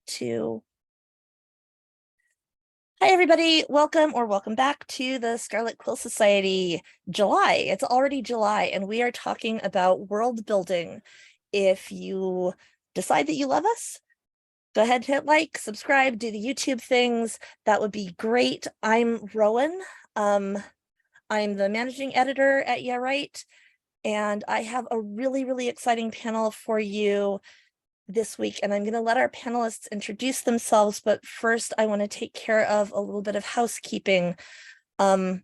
2. Hi, everybody. Welcome back to the Scarlet Quill Society. July. It's already July, and we are talking about world building. If you decide that you love us, go ahead and hit like, subscribe, do the YouTube things. That would be great. I'm Rowan. I'm the managing editor at Yeah Right, and I have a really exciting panel for you this week, and I'm going to let our panelists introduce themselves, but first I want to take care of a little bit of housekeeping. While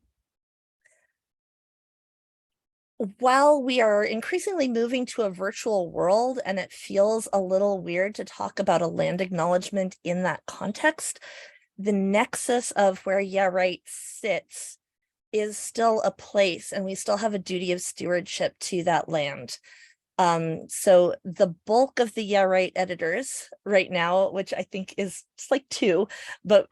we are increasingly moving to a virtual world and it feels a little weird to talk about a land acknowledgement in that context, the nexus of where Yeah Right sits is still a place, and we still have a duty of stewardship to that land. So the bulk of the Yeah Right editors right now, which I think is just like 2, but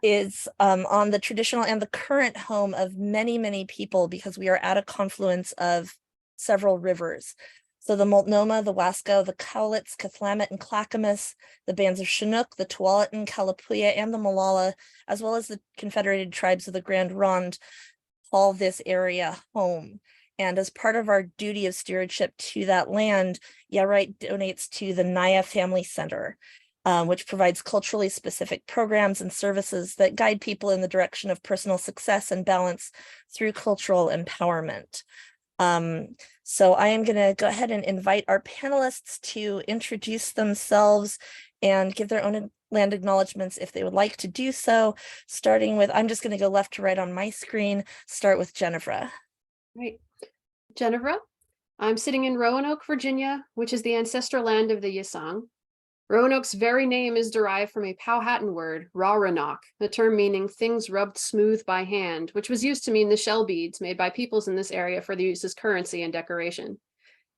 is on the traditional and the current home of many people, because we are at a confluence of several rivers. So the Multnomah, the Wasco, the Cowlitz, Cathlamet, and Clackamas, the bands of Chinook, the Tualatin, Kalapuya, and the Molalla, as well as the Confederated Tribes of the Grand Ronde, call this area home. And as part of our duty of stewardship to that land, Yeah Right donates to the Naya Family Center, which provides culturally specific programs and services that guide people in the direction of personal success and balance through cultural empowerment. So I am going to go ahead and invite our panelists to introduce themselves and give their own land acknowledgements if they would like to do so, starting with, I'm just going to go left to right on my screen, start with Genevra. Right. Genevra, I'm sitting in Roanoke, Virginia, which is the ancestral land of the Yisang. Roanoke's very name is derived from a Powhatan word, Raranok, a term meaning things rubbed smooth by hand, which was used to mean the shell beads made by peoples in this area for the use as currency and decoration.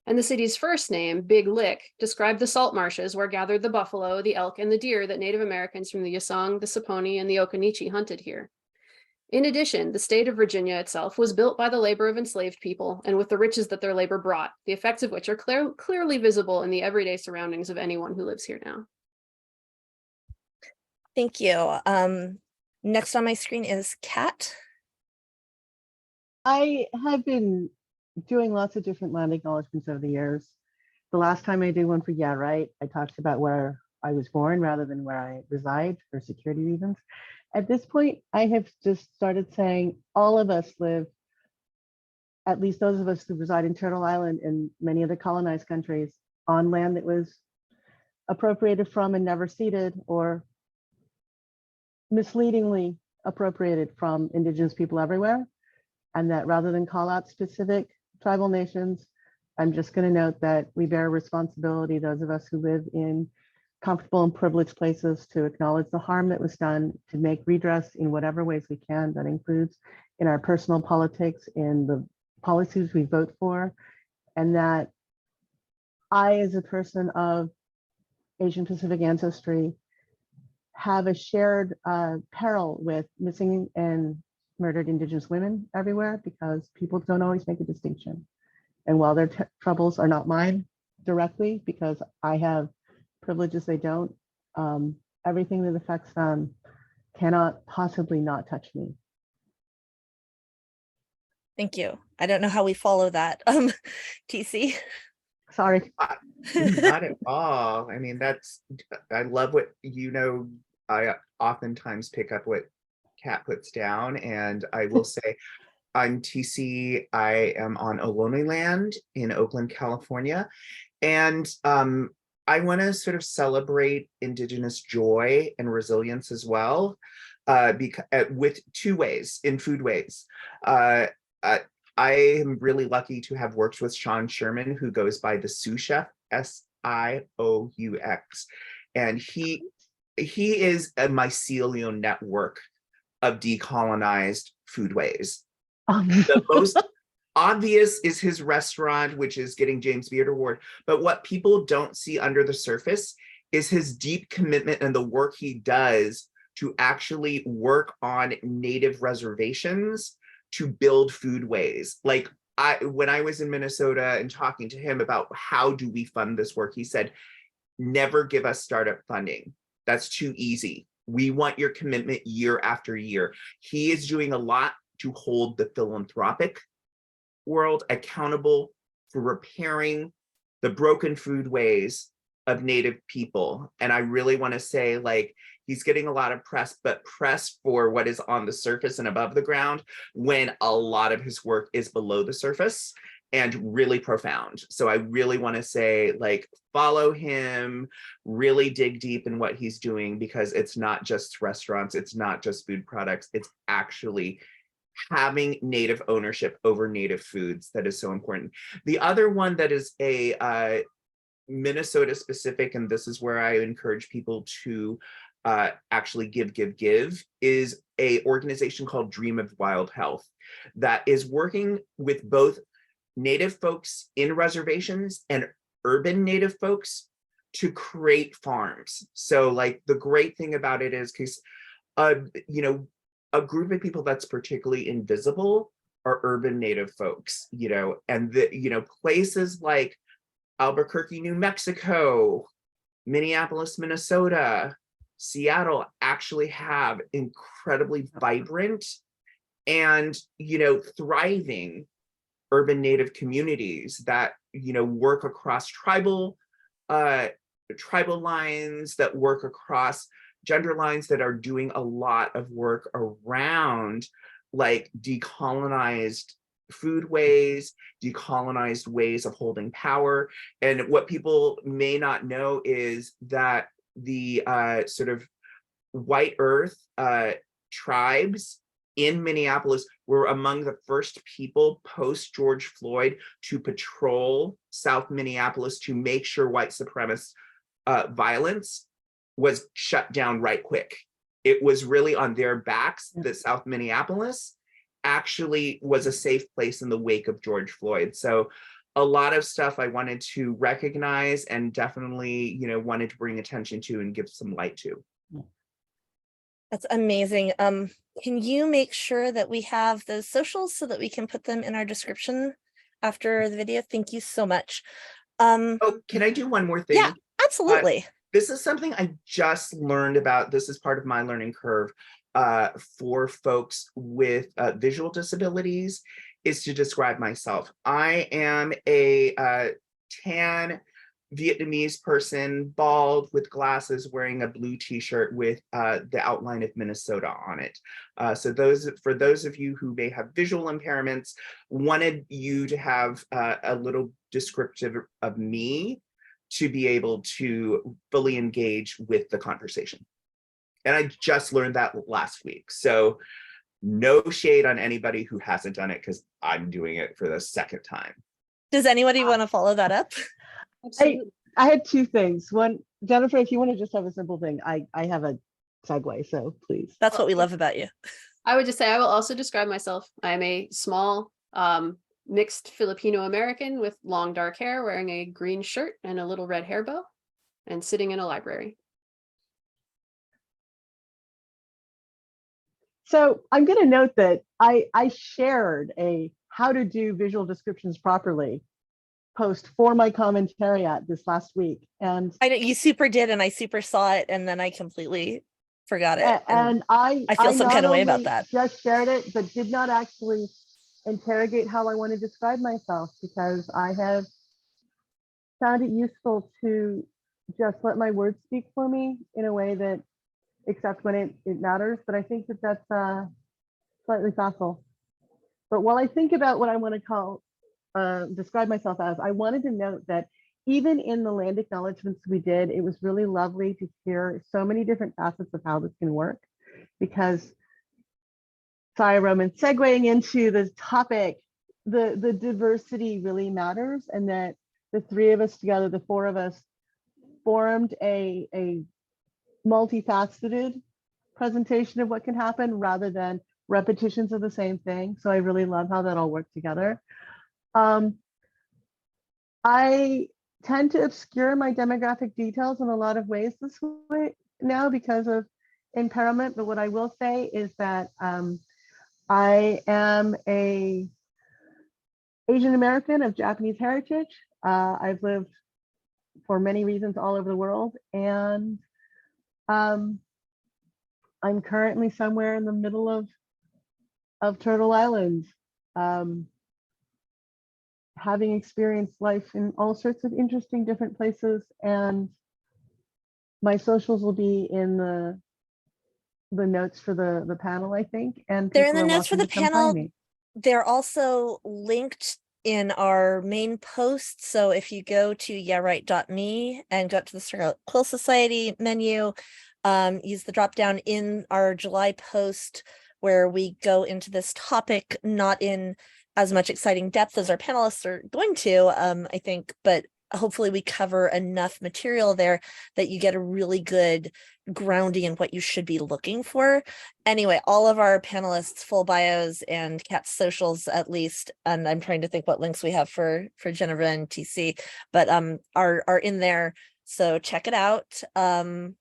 And the city's first name, Big Lick, described the salt marshes where gathered the buffalo, the elk, and the deer that Native Americans from the Yisang, the Saponi, and the Occaneechi hunted here. In addition, the state of Virginia itself was built by the labor of enslaved people and with the riches that their labor brought, the effects of which are clearly visible in the everyday surroundings of anyone who lives here now. Thank you. Next on my screen is Kat. I have been doing lots of different land acknowledgements over the years. The last time I did one for Yeah Right, I talked about where I was born rather than where I reside for security reasons. At this point, I have just started saying all of us live, at least those of us who reside in Turtle Island and many other colonized countries, on land that was appropriated from and never ceded, or misleadingly appropriated from Indigenous people everywhere. And that rather than call out specific tribal nations, I'm just going to note that we bear responsibility, those of us who live in comfortable and privileged places, to acknowledge the harm that was done, to make redress in whatever ways we can. That includes in our personal politics, in the policies we vote for, and that I, as a person of Asian Pacific ancestry, have a shared peril with missing and murdered Indigenous women everywhere, because people don't always make a distinction. And while their troubles are not mine directly, because I have privileges they don't, everything that affects them cannot possibly not touch me. Thank you. I don't know how we follow that. TC. Sorry. Not at all. I mean, I love what, I oftentimes pick up what Kat puts down, and I will say I'm TC. I am on Ohlone land in Oakland, California, and I want to sort of celebrate Indigenous joy and resilience as well, with 2 ways, in food ways. I am really lucky to have worked with Sean Sherman, who goes by the Sioux Chef, SIOUX, and he is a mycelial network of decolonized foodways. The most obvious is his restaurant, which is getting James Beard Award. But what people don't see under the surface is his deep commitment and the work he does to actually work on native reservations to build foodways. Like, when I was in Minnesota and talking to him about how do we fund this work, he said, never give us startup funding. That's too easy. We want your commitment year after year. He is doing a lot to hold the philanthropic world accountable for repairing the broken foodways of Native people. And I really want to say, like, he's getting a lot of press, but press for what is on the surface and above the ground, when a lot of his work is below the surface and really profound. So I really want to say, like, follow him, really dig deep in what he's doing, because it's not just restaurants, it's not just food products, it's actually having Native ownership over Native foods that is so important. The other one that is a Minnesota specific, and this is where I encourage people to actually give, is a organization called Dream of Wild Health that is working with both Native folks in reservations and urban Native folks to create farms. So, like, the great thing about it is, because you know, a group of people that's particularly invisible are urban Native folks, you know, and the, you know, places like Albuquerque, New Mexico, Minneapolis, Minnesota, Seattle actually have incredibly vibrant and, you know, thriving urban Native communities that, you know, work across tribal lines, that work across gender lines, that are doing a lot of work around, like, decolonized foodways, decolonized ways of holding power. And what people may not know is that the sort of white earth tribes in Minneapolis were among the first people post George Floyd to patrol South Minneapolis to make sure white supremacist violence was shut down right quick. It was really on their backs that South Minneapolis actually was a safe place in the wake of George Floyd. So a lot of stuff I wanted to recognize and definitely, you know, wanted to bring attention to and give some light to. That's amazing. Can you make sure that we have those socials so that we can put them in our description after the video? Thank you so much. Oh, can I do one more thing? Yeah, absolutely. This is something I just learned about. This is part of my learning curve for folks with visual disabilities, is to describe myself. I am a tan Vietnamese person, bald, with glasses, wearing a blue t-shirt with the outline of Minnesota on it. So for those of you who may have visual impairments, wanted you to have a little descriptive of me to be able to fully engage with the conversation. And I just learned that last week. So no shade on anybody who hasn't done it, because I'm doing it for the second time. Does anybody want to follow that up? Absolutely. I had two things. One, Jennifer, if you want to just have a simple thing, I have a segue, so please. That's what we love about you. I would just say I will also describe myself. I'm a small mixed Filipino-American with long dark hair, wearing a green shirt and a little red hair bow, and sitting in a library. So I'm going to note that I shared a how to do visual descriptions properly post for my commentariat this last week. And I know you super did, and I super saw it, and then I completely forgot it. And I feel some kind of way about that. Just shared it, but did not actually interrogate how I want to describe myself, because I have found it useful to just let my words speak for me in a way that, except when it matters. But I think that that's slightly facile. But while I think about what I want to call describe myself as, I wanted to note that even in the land acknowledgements we did, it was really lovely to hear so many different facets of how this can work. Because, sorry, Roman, segueing into the topic, the diversity really matters, and that the three of us together, the four of us, formed a multifaceted presentation of what can happen rather than repetitions of the same thing. So I really love how that all worked together. I tend to obscure my demographic details in a lot of ways this way now because of impairment, but what I will say is that I am a Asian American of Japanese heritage. I've lived for many reasons all over the world. And I'm currently somewhere in the middle of Turtle Island, having experienced life in all sorts of interesting different places. And my socials will be in the notes for the panel, I think. And They're in people the are notes for welcome the to come find panel. me. They're also linked in our main post. So if you go to yeahright.me and go up to the Scarlet Quill Society menu, use the drop down in our July post where we go into this topic, not in as much exciting depth as our panelists are going to, I think, but hopefully we cover enough material there that you get a really good grounding in what you should be looking for. Anyway, all of our panelists' full bios and Kat's socials, at least, and I'm trying to think what links we have for Genevra and TC, but are in there. So check it out, and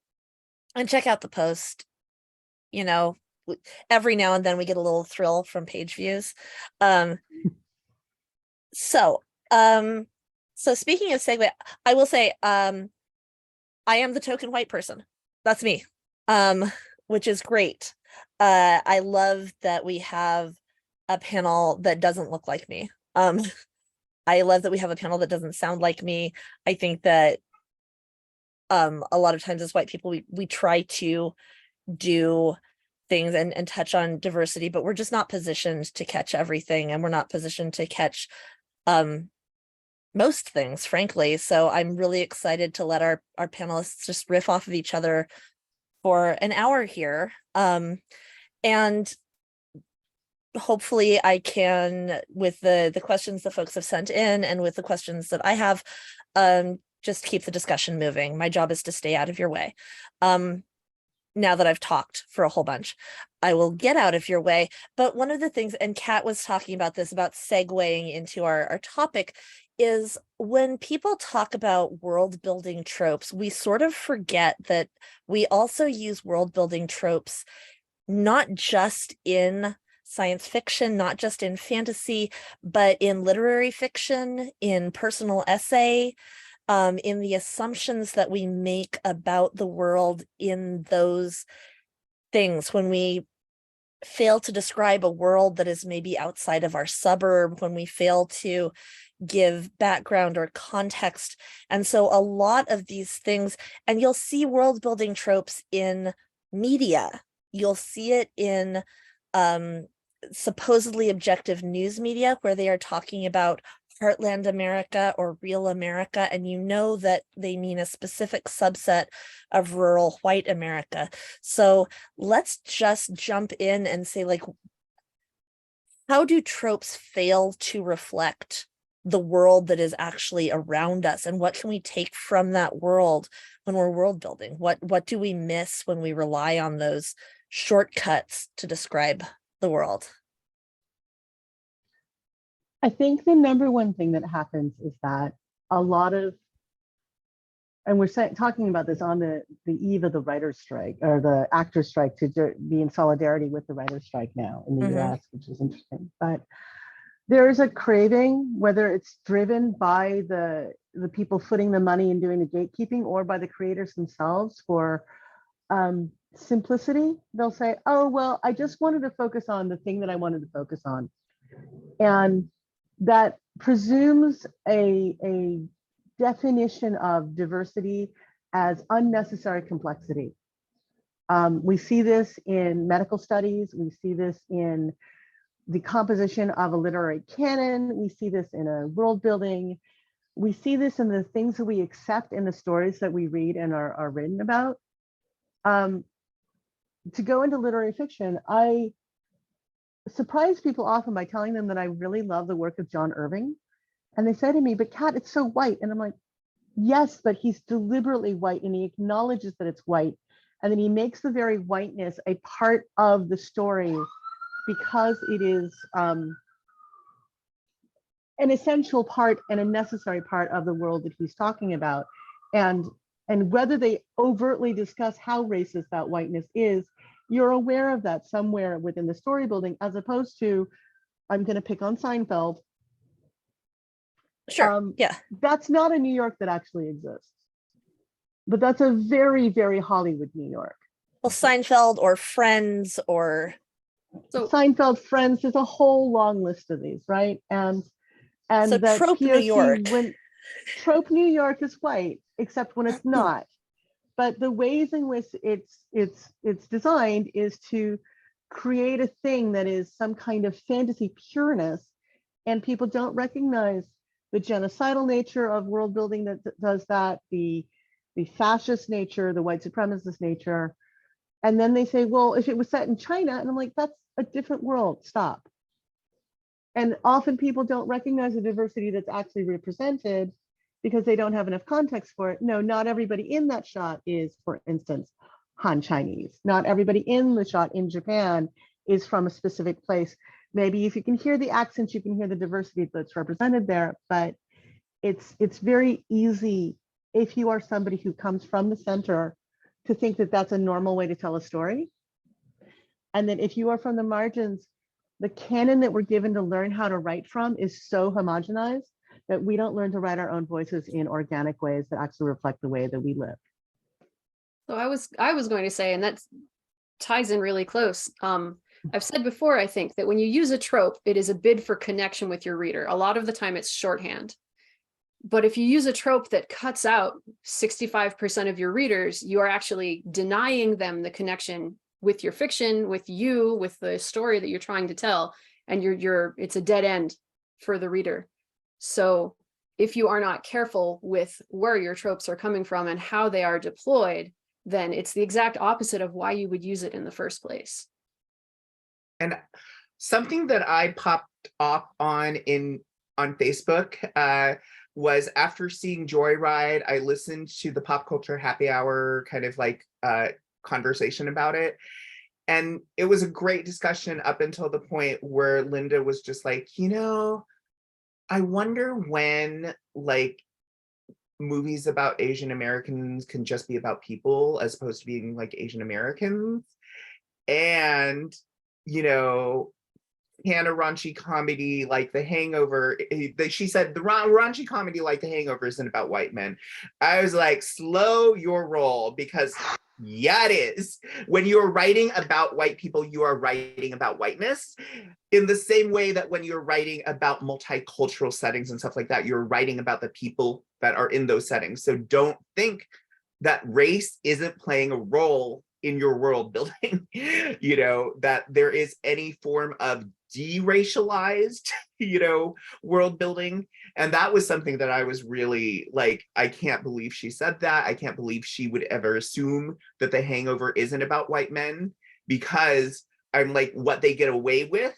check out the post. You know, every now and then we get a little thrill from page views. So speaking of segue, I will say, I am the token white person. That's me, which is great. I love that we have a panel that doesn't look like me. I love that we have a panel that doesn't sound like me. I think that a lot of times as white people, we try to do things and touch on diversity, but we're just not positioned to catch everything, and we're not positioned to catch most things, frankly. So I'm really excited to let our panelists just riff off of each other for an hour here. And hopefully I can, with the questions that folks have sent in and with the questions that I have, just keep the discussion moving. My job is to stay out of your way. Now that I've talked for a whole bunch, I will get out of your way. But one of the things, and Kat was talking about this, about segueing into our topic, is when people talk about world building tropes, we sort of forget that we also use world building tropes, not just in science fiction, not just in fantasy, but in literary fiction, in personal essay, in the assumptions that we make about the world in those things. When we fail to describe a world that is maybe outside of our suburb, when we fail to give background or context. And so a lot of these things, and you'll see world building tropes in media. You'll see it in supposedly objective news media where they are talking about Heartland America or real America, and you know that they mean a specific subset of rural white America. So let's just jump in and say, like, how do tropes fail to reflect the world that is actually around us, and what can we take from that world when we're world building? What do we miss when we rely on those shortcuts to describe the world? I think the number one thing that happens is that a lot of, and we're talking about this on the eve of the writer's strike or the actor's strike, to be in solidarity with the writer's strike now in the US, which is interesting. But there is a craving, whether it's driven by the people footing the money and doing the gatekeeping, or by the creators themselves, for simplicity. They'll say, oh, well, I just wanted to focus on the thing that I wanted to focus on. And that presumes a definition of diversity as unnecessary complexity. We see this in medical studies. We see this in the composition of a literary canon. We see this in a world building. We see this in the things that we accept in the stories that we read and are written about. To go into literary fiction, I surprise people often by telling them that I really love the work of John Irving. And they say to me, but Kat, it's so white. And I'm like, yes, but he's deliberately white, and he acknowledges that it's white. And then he makes the very whiteness a part of the story, because it is an essential part and a necessary part of the world that he's talking about. And whether they overtly discuss how racist that whiteness is, you're aware of that somewhere within the story building, as opposed to, I'm going to pick on Seinfeld, Sure. Yeah. That's not a New York that actually exists, but that's a very, very Hollywood New York. Well, Seinfeld or Friends or So Seinfeld, Friends, there's a whole long list of these, right? And so that trope New York. POC, when trope New York is white, except when it's not. But the ways in which it's designed is to create a thing that is some kind of fantasy pureness, and people don't recognize the genocidal nature of world building that does that, the fascist nature, the white supremacist nature. And then they say, well, if it was set in China, and I'm like, that's a different world, stop. And often people don't recognize the diversity that's actually represented because they don't have enough context for it. No, not everybody in that shot is, for instance, Han Chinese. Not everybody in the shot in Japan is from a specific place. Maybe if you can hear the accents, you can hear the diversity that's represented there, but it's very easy if you are somebody who comes from the center to think that that's a normal way to tell a story. And then if you are from the margins, the canon that we're given to learn how to write from is so homogenized that we don't learn to write our own voices in organic ways that actually reflect the way that we live. So I was going to say, and that ties in really close. I've said before, I think that when you use a trope, it is a bid for connection with your reader. A lot of the time it's shorthand. But if you use a trope that cuts out 65% of your readers, you are actually denying them the connection with your fiction, with you, with the story that you're trying to tell, and it's a dead end for the reader. So if you are not careful with where your tropes are coming from and how they are deployed, then it's the exact opposite of why you would use it in the first place. And something that I popped off on Facebook was after seeing Joyride, I listened to the Pop Culture Happy Hour kind of like conversation about it. And it was a great discussion up until the point where Linda was just like, I wonder when like movies about Asian Americans can just be about people as opposed to being like Asian Americans. And, can a raunchy comedy like The Hangover, she said the raunchy comedy like The Hangover isn't about white men. I was like, slow your roll, because yeah, it is. When you're writing about white people, you are writing about whiteness in the same way that when you're writing about multicultural settings and stuff like that, you're writing about the people that are in those settings. So don't think that race isn't playing a role in your world building, that there is any form of deracialized, world building. And that was something that I was really like, I can't believe she said that. I can't believe she would ever assume that The Hangover isn't about white men, because I'm like, what they get away with,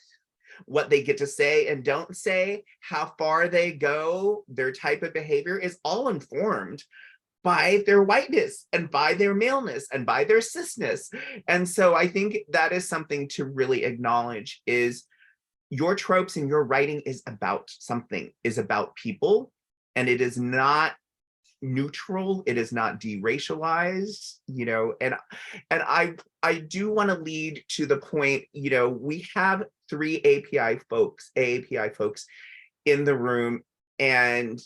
what they get to say and don't say, how far they go, their type of behavior is all informed by their whiteness and by their maleness and by their cisness. And so I think that is something to really acknowledge, is your tropes and your writing is about something, is about people, and it is not neutral, it is not deracialized, and I do want to lead to the point, we have 3 AAPI folks in the room, and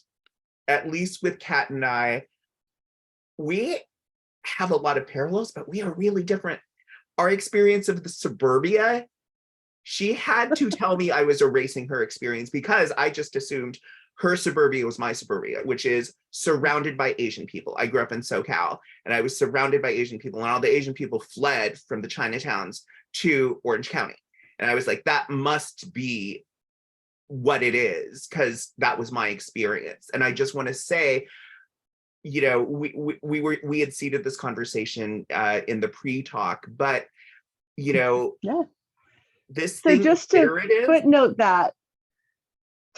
at least with Kat and I, we have a lot of parallels, but we are really different. Our experience of the suburbia, she had to tell me I was erasing her experience, because I just assumed her suburbia was my suburbia, which is surrounded by Asian people. I grew up in SoCal, and I was surrounded by Asian people, and all the Asian people fled from the Chinatowns to Orange County. And I was like, that must be what it is, because that was my experience. And I just want to say, we had seeded this conversation in the pre-talk, but Yeah. this So thing just to footnote that,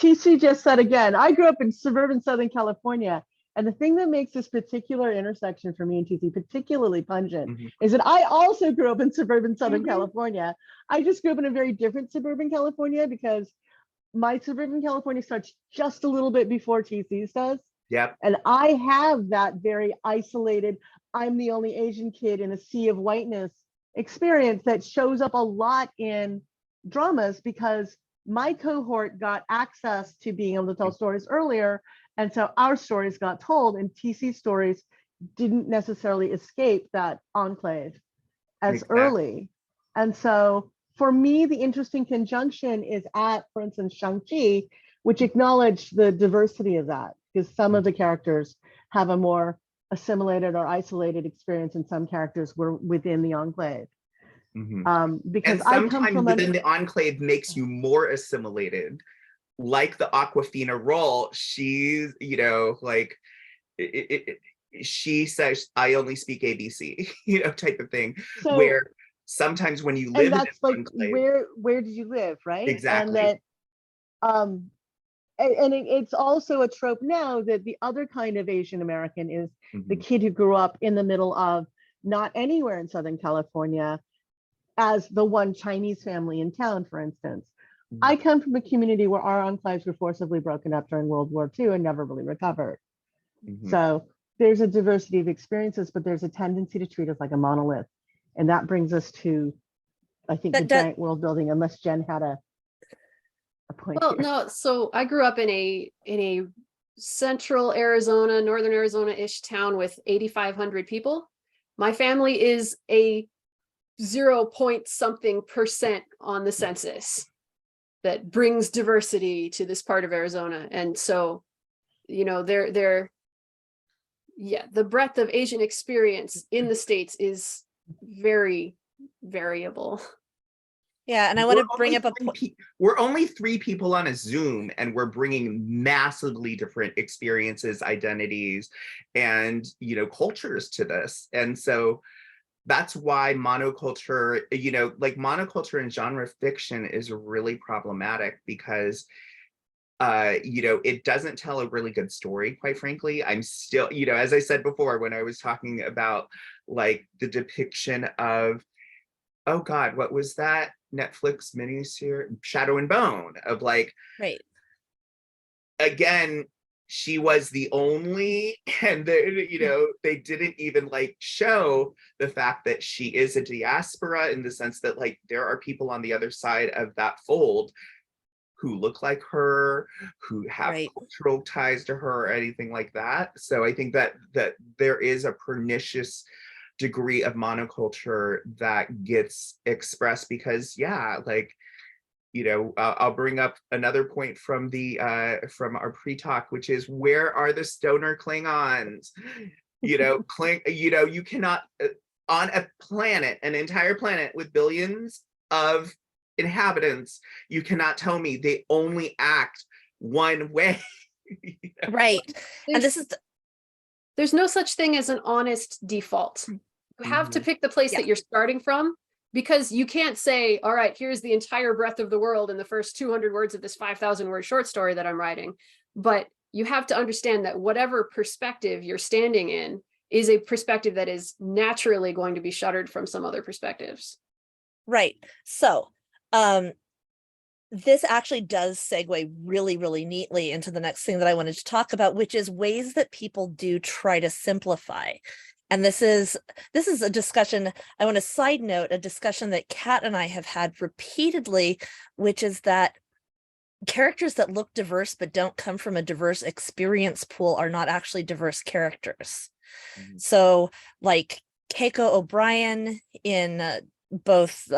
TC just said again, I grew up in suburban Southern California, and the thing that makes this particular intersection for me and TC particularly pungent is that I also grew up in suburban Southern California. I just grew up in a very different suburban California, because my suburban California starts just a little bit before TC's does. Yep. And I have that very isolated, I'm the only Asian kid in a sea of whiteness experience that shows up a lot in dramas, because my cohort got access to being able to tell stories earlier. And so our stories got told, and TC stories didn't necessarily escape that enclave as Exactly. early. And so for me, the interesting conjunction is at, for instance, Shang-Chi, which acknowledged the diversity of that, because some of the characters have a more assimilated or isolated experience, and some characters were within the enclave. Because And I come sometimes from within the enclave makes you more assimilated. Like the Aquafina role, she's, you know, like she says, I only speak ABC, you know, type of thing. so, where sometimes when you and live in that's an like, enclave, where did you live, right? exactly. And that it's also a trope now that the other kind of Asian American is the kid who grew up in the middle of not anywhere in Southern California as the one Chinese family in town, for instance. I come from a community where our enclaves were forcibly broken up during World War II and never really recovered. So there's a diversity of experiences, but there's a tendency to treat us like a monolith. And that brings us to, I think, the giant world building, unless Jen had a point Well, here. no, so I grew up in a central Arizona, northern Arizona-ish town with 8,500 people. My family is a 0 point something percent on the census that brings diversity to this part of Arizona. And so, you know, yeah, the breadth of Asian experience in the States is very variable. Yeah, and I want to bring up a we're only 3 people on a Zoom, and we're bringing massively different experiences, identities, and, you know, cultures to this. And so that's why monoculture, you know, like monoculture in genre fiction is really problematic, because you know, it doesn't tell a really good story, quite frankly. I'm still, you know, as I said before, when I was talking about like the depiction of, oh God, what was that Netflix miniseries, Shadow and Bone, of like, right. Again, she was the only, and they, you know, they didn't even like show the fact that she is a diaspora, in the sense that like there are people on the other side of that fold who look like her, who have cultural ties to her, or anything like that. So I think that there is a pernicious degree of monoculture that gets expressed, because yeah, like, you know, I'll bring up another point from the from our pre-talk, which is, where are the stoner Klingons? You know, you know, you cannot on a planet, an entire planet with billions of inhabitants, you cannot tell me they only act one way. You know? Right. And this is there's no such thing as an honest default. You have to pick the place that you're starting from, because you can't say, all right, here's the entire breadth of the world in the first 200 words of this 5,000 word short story that I'm writing. But you have to understand that whatever perspective you're standing in is a perspective that is naturally going to be shuttered from some other perspectives. Right. So this actually does segue really, really neatly into the next thing that I wanted to talk about, which is ways that people do try to simplify. And this is a discussion, I want to side note, a discussion that Kat and I have had repeatedly, which is that characters that look diverse but don't come from a diverse experience pool are not actually diverse characters. So like Keiko O'Brien in both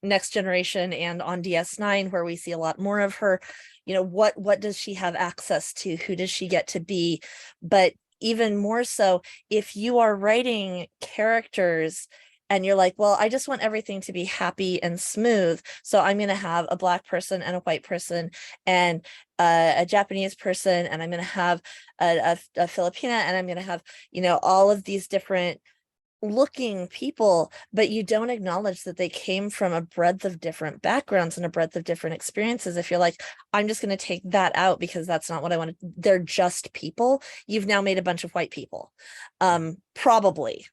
Next Generation and on DS9, where we see a lot more of her, you know, what does she have access to? Who does she get to be? But even more so, if you are writing characters and you're like, well, I just want everything to be happy and smooth, so I'm going to have a Black person and a white person and a Japanese person, and I'm going to have a Filipina, and I'm going to have, you know, all of these different looking people, but you don't acknowledge that they came from a breadth of different backgrounds and a breadth of different experiences. If you're like, I'm just going to take that out because that's not what I want to, they're just people, you've now made a bunch of white people. Probably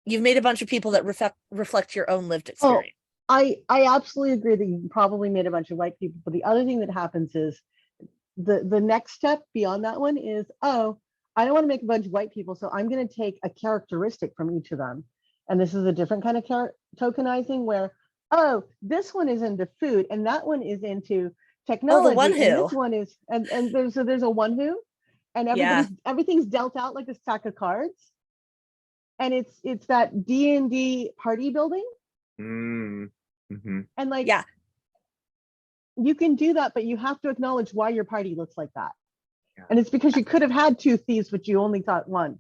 you've made a bunch of people that reflect your own lived experience. I absolutely agree that you probably made a bunch of white people, but the other thing that happens is the next step beyond that one is, oh, I don't want to make a bunch of white people, so I'm going to take a characteristic from each of them. And this is a different kind of tokenizing where, oh, this one is into food and that one is into technology. one And who. this one is, and there's a one who, and Yeah. everything's dealt out like a stack of cards. And it's that D&D party building. Mm-hmm. And like, Yeah. you can do that, but you have to acknowledge why your party looks like that. Yeah. And it's because you could have had 2 thieves, but you only got 1.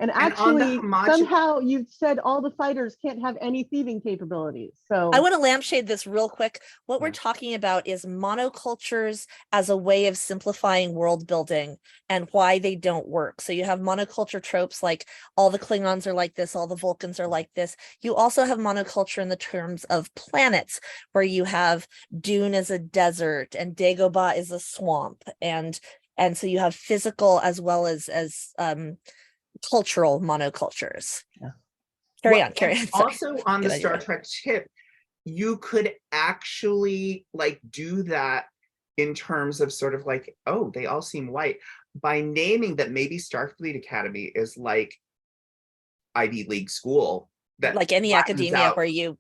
And actually, somehow you've said all the fighters can't have any thieving capabilities. So I want to lampshade this real quick. What we're Yeah. talking about is monocultures as a way of simplifying world building and why they don't work. So you have monoculture tropes like all the Klingons are like this, all the Vulcans are like this. You also have monoculture in the terms of planets, where you have Dune as a desert and Dagobah is a swamp. And so you have physical as well as cultural monocultures. Yeah. Carry on. Sorry. Also on the Good Star idea. Trek tip, you could actually like do that in terms of sort of like, oh, they all seem white, by naming that maybe Starfleet Academy is like Ivy League school that Like any flattens academia out where you,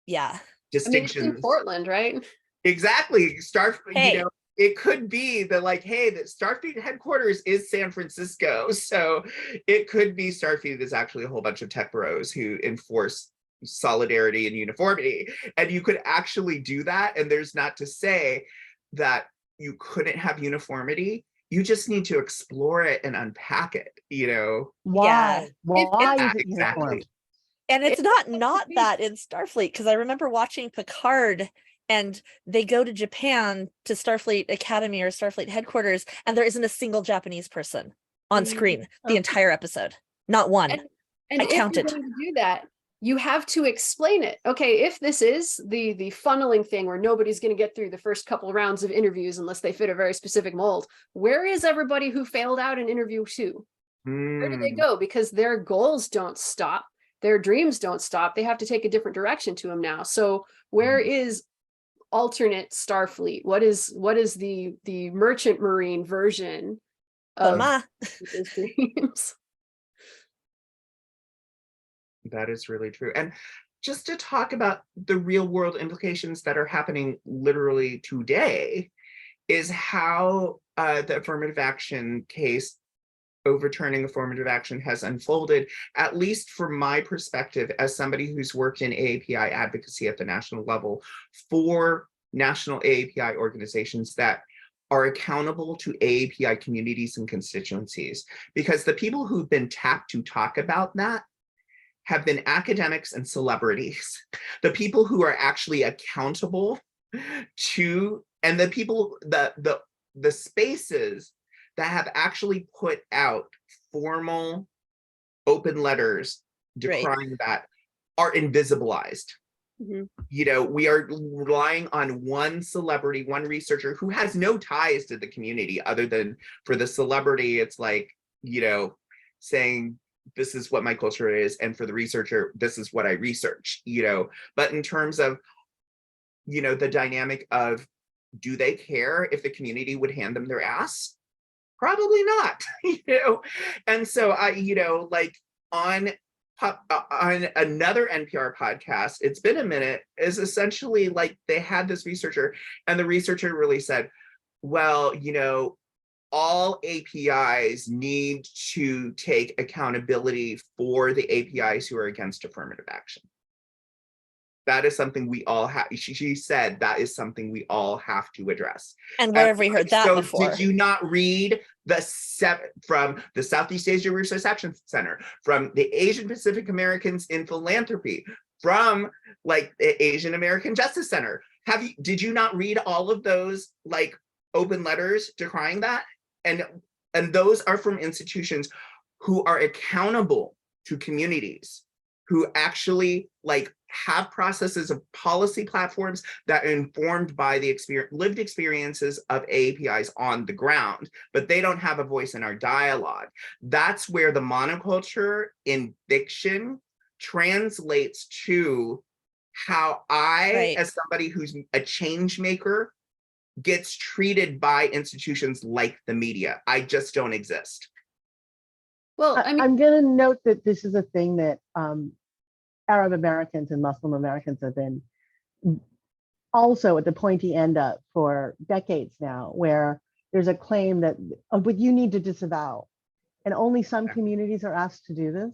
yeah. I mean, it's in distinctions. Portland, right? Exactly. Starfleet, Hey. you know, it could be that like, hey, that Starfleet headquarters is San Francisco. So it could be Starfleet is actually a whole bunch of tech bros who enforce solidarity and uniformity. And you could actually do that. And there's not to say that you couldn't have uniformity. You just need to explore it and unpack it, you know? why? Why Yeah, is it uniform? exactly. And it's not that in Starfleet, because I remember watching Picard and they go to Japan to Starfleet Academy or Starfleet headquarters, and there isn't a single Japanese person on screen the entire episode. Not one. And I if you're counted. going to do that, you have to explain it. Okay, if this is the funneling thing where nobody's going to get through the first couple rounds of interviews unless they fit a very specific mold, where is everybody who failed out in interview 2? Where do they go? Because their goals don't stop. Their dreams don't stop. They have to take a different direction to them now. So where is alternate Starfleet? What is the merchant marine version of those dreams? That is really true. And just to talk about the real world implications that are happening literally today is how the affirmative action case, overturning affirmative action, has unfolded, at least from my perspective as somebody who's worked in AAPI advocacy at the national level for national AAPI organizations that are accountable to AAPI communities and constituencies. Because the people who've been tapped to talk about that have been academics and celebrities. The people who are actually accountable to, and the people, the spaces that have actually put out formal open letters decrying that are invisibilized. You know, we are relying on one celebrity, one researcher who has no ties to the community other than for the celebrity, it's like, you know, saying, this is what my culture is, and for the researcher, this is what I research, you know. But in terms of, you know, the dynamic of, do they care if the community would hand them their ass? Probably not, you know. And so I, you know, like on another NPR podcast, it's been a minute, is essentially like they had this researcher, and the researcher really said, well, you know, all APIs need to take accountability for the APIs who are against affirmative action. That is something we all have. She said that is something we all have to address. And where have we heard that before? Did you not read from the Southeast Asia Research Action Center, from the Asian Pacific Americans in Philanthropy, from like the Asian American Justice Center? Did you not read all of those like open letters decrying that? And those are from institutions who are accountable to communities, who actually like have processes of policy platforms that are informed by the lived experiences of APIs on the ground, but they don't have a voice in our dialogue. That's where the monoculture in fiction translates to how I, as somebody who's a change maker, gets treated by institutions like the media. I just don't exist. Well, I mean, I'm going to note that this is a thing that Arab Americans and Muslim Americans have been also at the pointy end up for decades now, where there's a claim that, oh, but you need to disavow. And only some communities are asked to do this.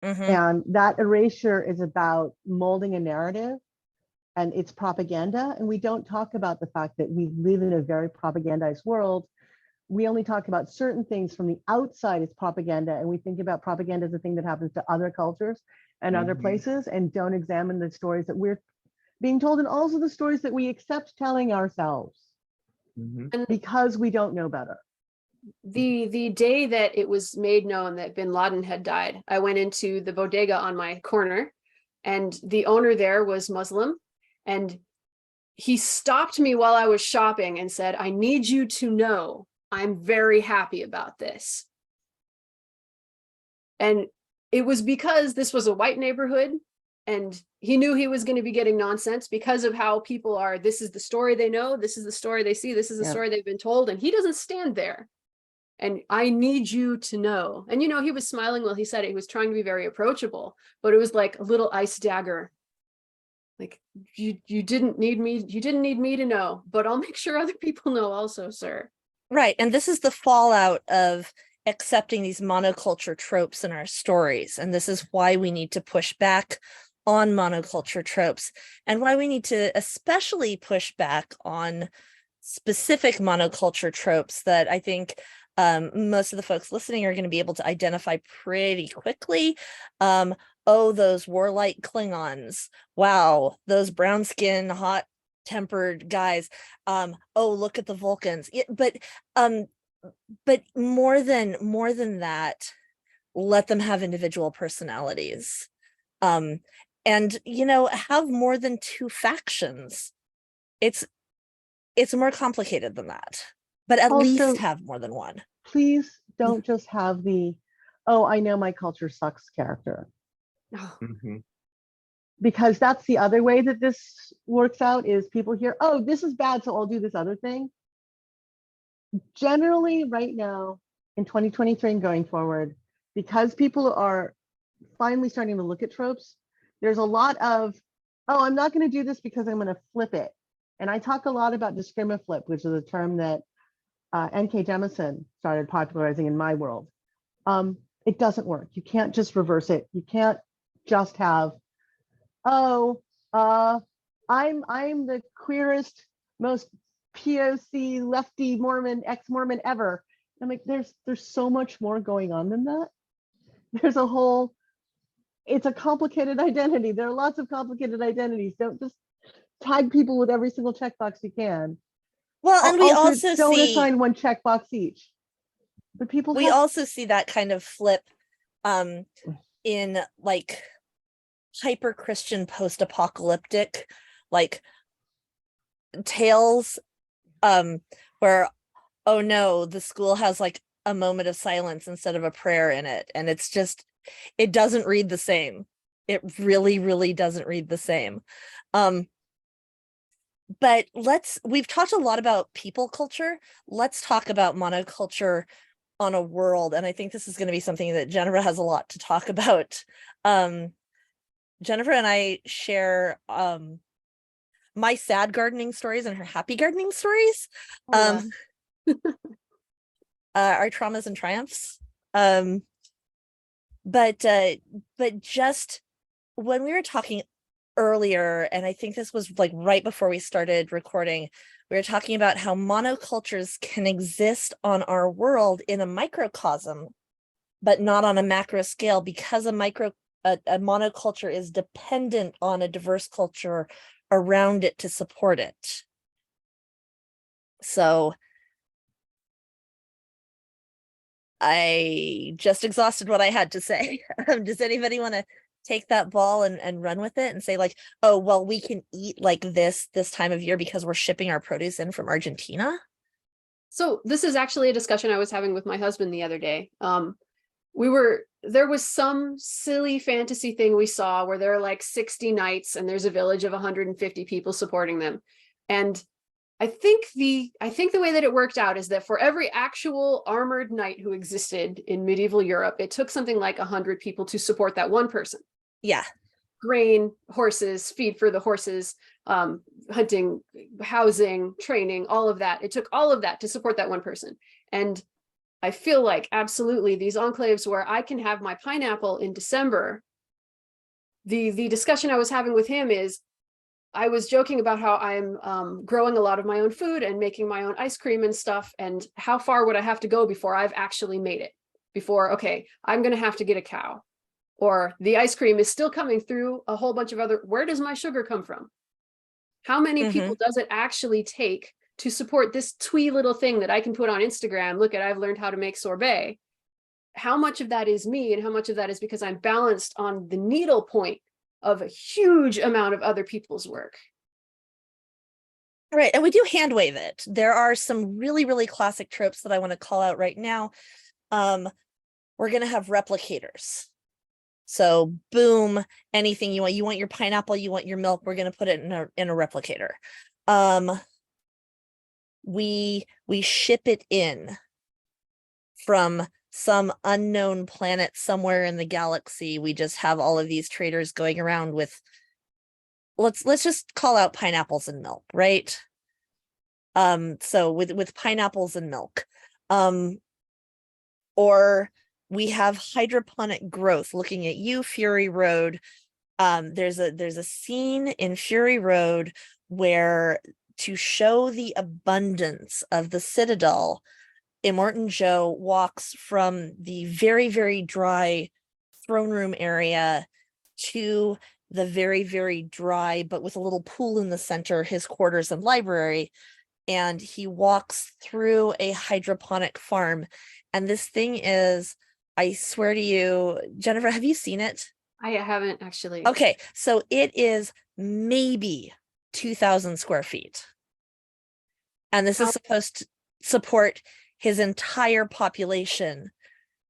And that erasure is about molding a narrative, and it's propaganda. And we don't talk about the fact that we live in a very propagandized world. We only talk about certain things from the outside as propaganda, and we think about propaganda as a thing that happens to other cultures and other places, and don't examine the stories that we're being told, and also the stories that we accept telling ourselves because we don't know better. The day that it was made known that bin Laden had died, I went into the bodega on my corner, and the owner there was Muslim, and he stopped me while I was shopping and said, "I need you to know I'm very happy about this." And it was because this was a white neighborhood, and he knew he was going to be getting nonsense because of how people are. This is the story they know. This is the story they see. This is the story they've been told. And he doesn't stand there. And I need you to know. And, you know, he was smiling while he said it. He was trying to be very approachable, but it was like a little ice dagger. Like, you didn't need me. You didn't need me to know, but I'll make sure other people know also, sir. Right. And this is the fallout of accepting these monoculture tropes in our stories. And this is why we need to push back on monoculture tropes, and why we need to especially push back on specific monoculture tropes that I think most of the folks listening are going to be able to identify pretty quickly. Oh, those warlike Klingons. Wow, those brown skin, hot tempered guys. Oh, look at the Vulcans. Yeah, but more than that, let them have individual personalities. And, you know, have more than two factions. It's more complicated than that, but at Also, least have more than one. Please don't just have the, oh, I know my culture sucks character. Because that's the other way that this works out, is people hear, oh, this is bad, so I'll do this other thing. Generally, right now, in 2023 and going forward, because people are finally starting to look at tropes, there's a lot of, oh, I'm not going to do this because I'm going to flip it. And I talk a lot about discrimiflip, which is a term that N.K. Jemisin started popularizing in my world. It doesn't work. You can't just reverse it. You can't just have, oh, I'm the queerest, most POC lefty Mormon, ex-Mormon ever. I'm like, there's so much more going on than that. There's a whole, it's a complicated identity. There are lots of complicated identities. Don't just tag people with every single checkbox you can. Well, and we also don't see, assign one checkbox each. But people also see that kind of flip in like hyper Christian post-apocalyptic like tales where, oh no, the school has like a moment of silence instead of a prayer in it, and it's just, it doesn't read the same. It really doesn't read the same. But we've talked a lot about people culture. Let's talk about monoculture on a world. And I think this is going to be something that Genevra has a lot to talk about. Genevra and I share my sad gardening stories and her happy gardening stories. Our traumas and triumphs. But just when we were talking earlier, and I think this was like right before we started recording, we were talking about how monocultures can exist on our world in a microcosm, but not on a macro scale, because a monoculture is dependent on a diverse culture around it to support it. So I just exhausted what I had to say. Does anybody want to take that ball and run with it and say like, oh, well, we can eat like this time of year because we're shipping our produce in from Argentina? So this is actually a discussion I was having with my husband the other day. There was some silly fantasy thing we saw where there are like 60 knights and there's a village of 150 people supporting them. And I think the way that it worked out is that for every actual armored knight who existed in medieval Europe, it took something like 100 people to support that one person. Yeah. Grain, horses, feed for the horses, hunting, housing, training, all of that. It took all of that to support that one person. And I feel like absolutely these enclaves where I can have my pineapple in December. The discussion I was having with him is, I was joking about how I'm growing a lot of my own food and making my own ice cream and stuff. And how far would I have to go before I've actually made it? Before, okay, I'm going to have to get a cow, or the ice cream is still coming through a whole bunch of other, where does my sugar come from? How many people does it actually take to support this twee little thing that I can put on Instagram? Look at, I've learned how to make sorbet. How much of that is me and how much of that is because I'm balanced on the needle point of a huge amount of other people's work? Right. And we do hand wave it. There are some really, really classic tropes that I want to call out right now. We're going to have replicators. So boom, anything you want your pineapple, you want your milk, we're going to put it in a replicator. We ship it in from some unknown planet somewhere in the galaxy. We just have all of these traders going around with, let's just call out pineapples and milk, right? So with pineapples and milk, or we have hydroponic growth. Looking at you, Fury Road. There's a scene in Fury Road where, to show the abundance of the Citadel, Immortan Joe walks from the very, very dry throne room area to the very, very dry, but with a little pool in the center, his quarters and library. And he walks through a hydroponic farm. And this thing is, I swear to you, Genevra, have you seen it? I haven't actually. Okay, so it is maybe 2,000 square feet. And this is supposed to support his entire population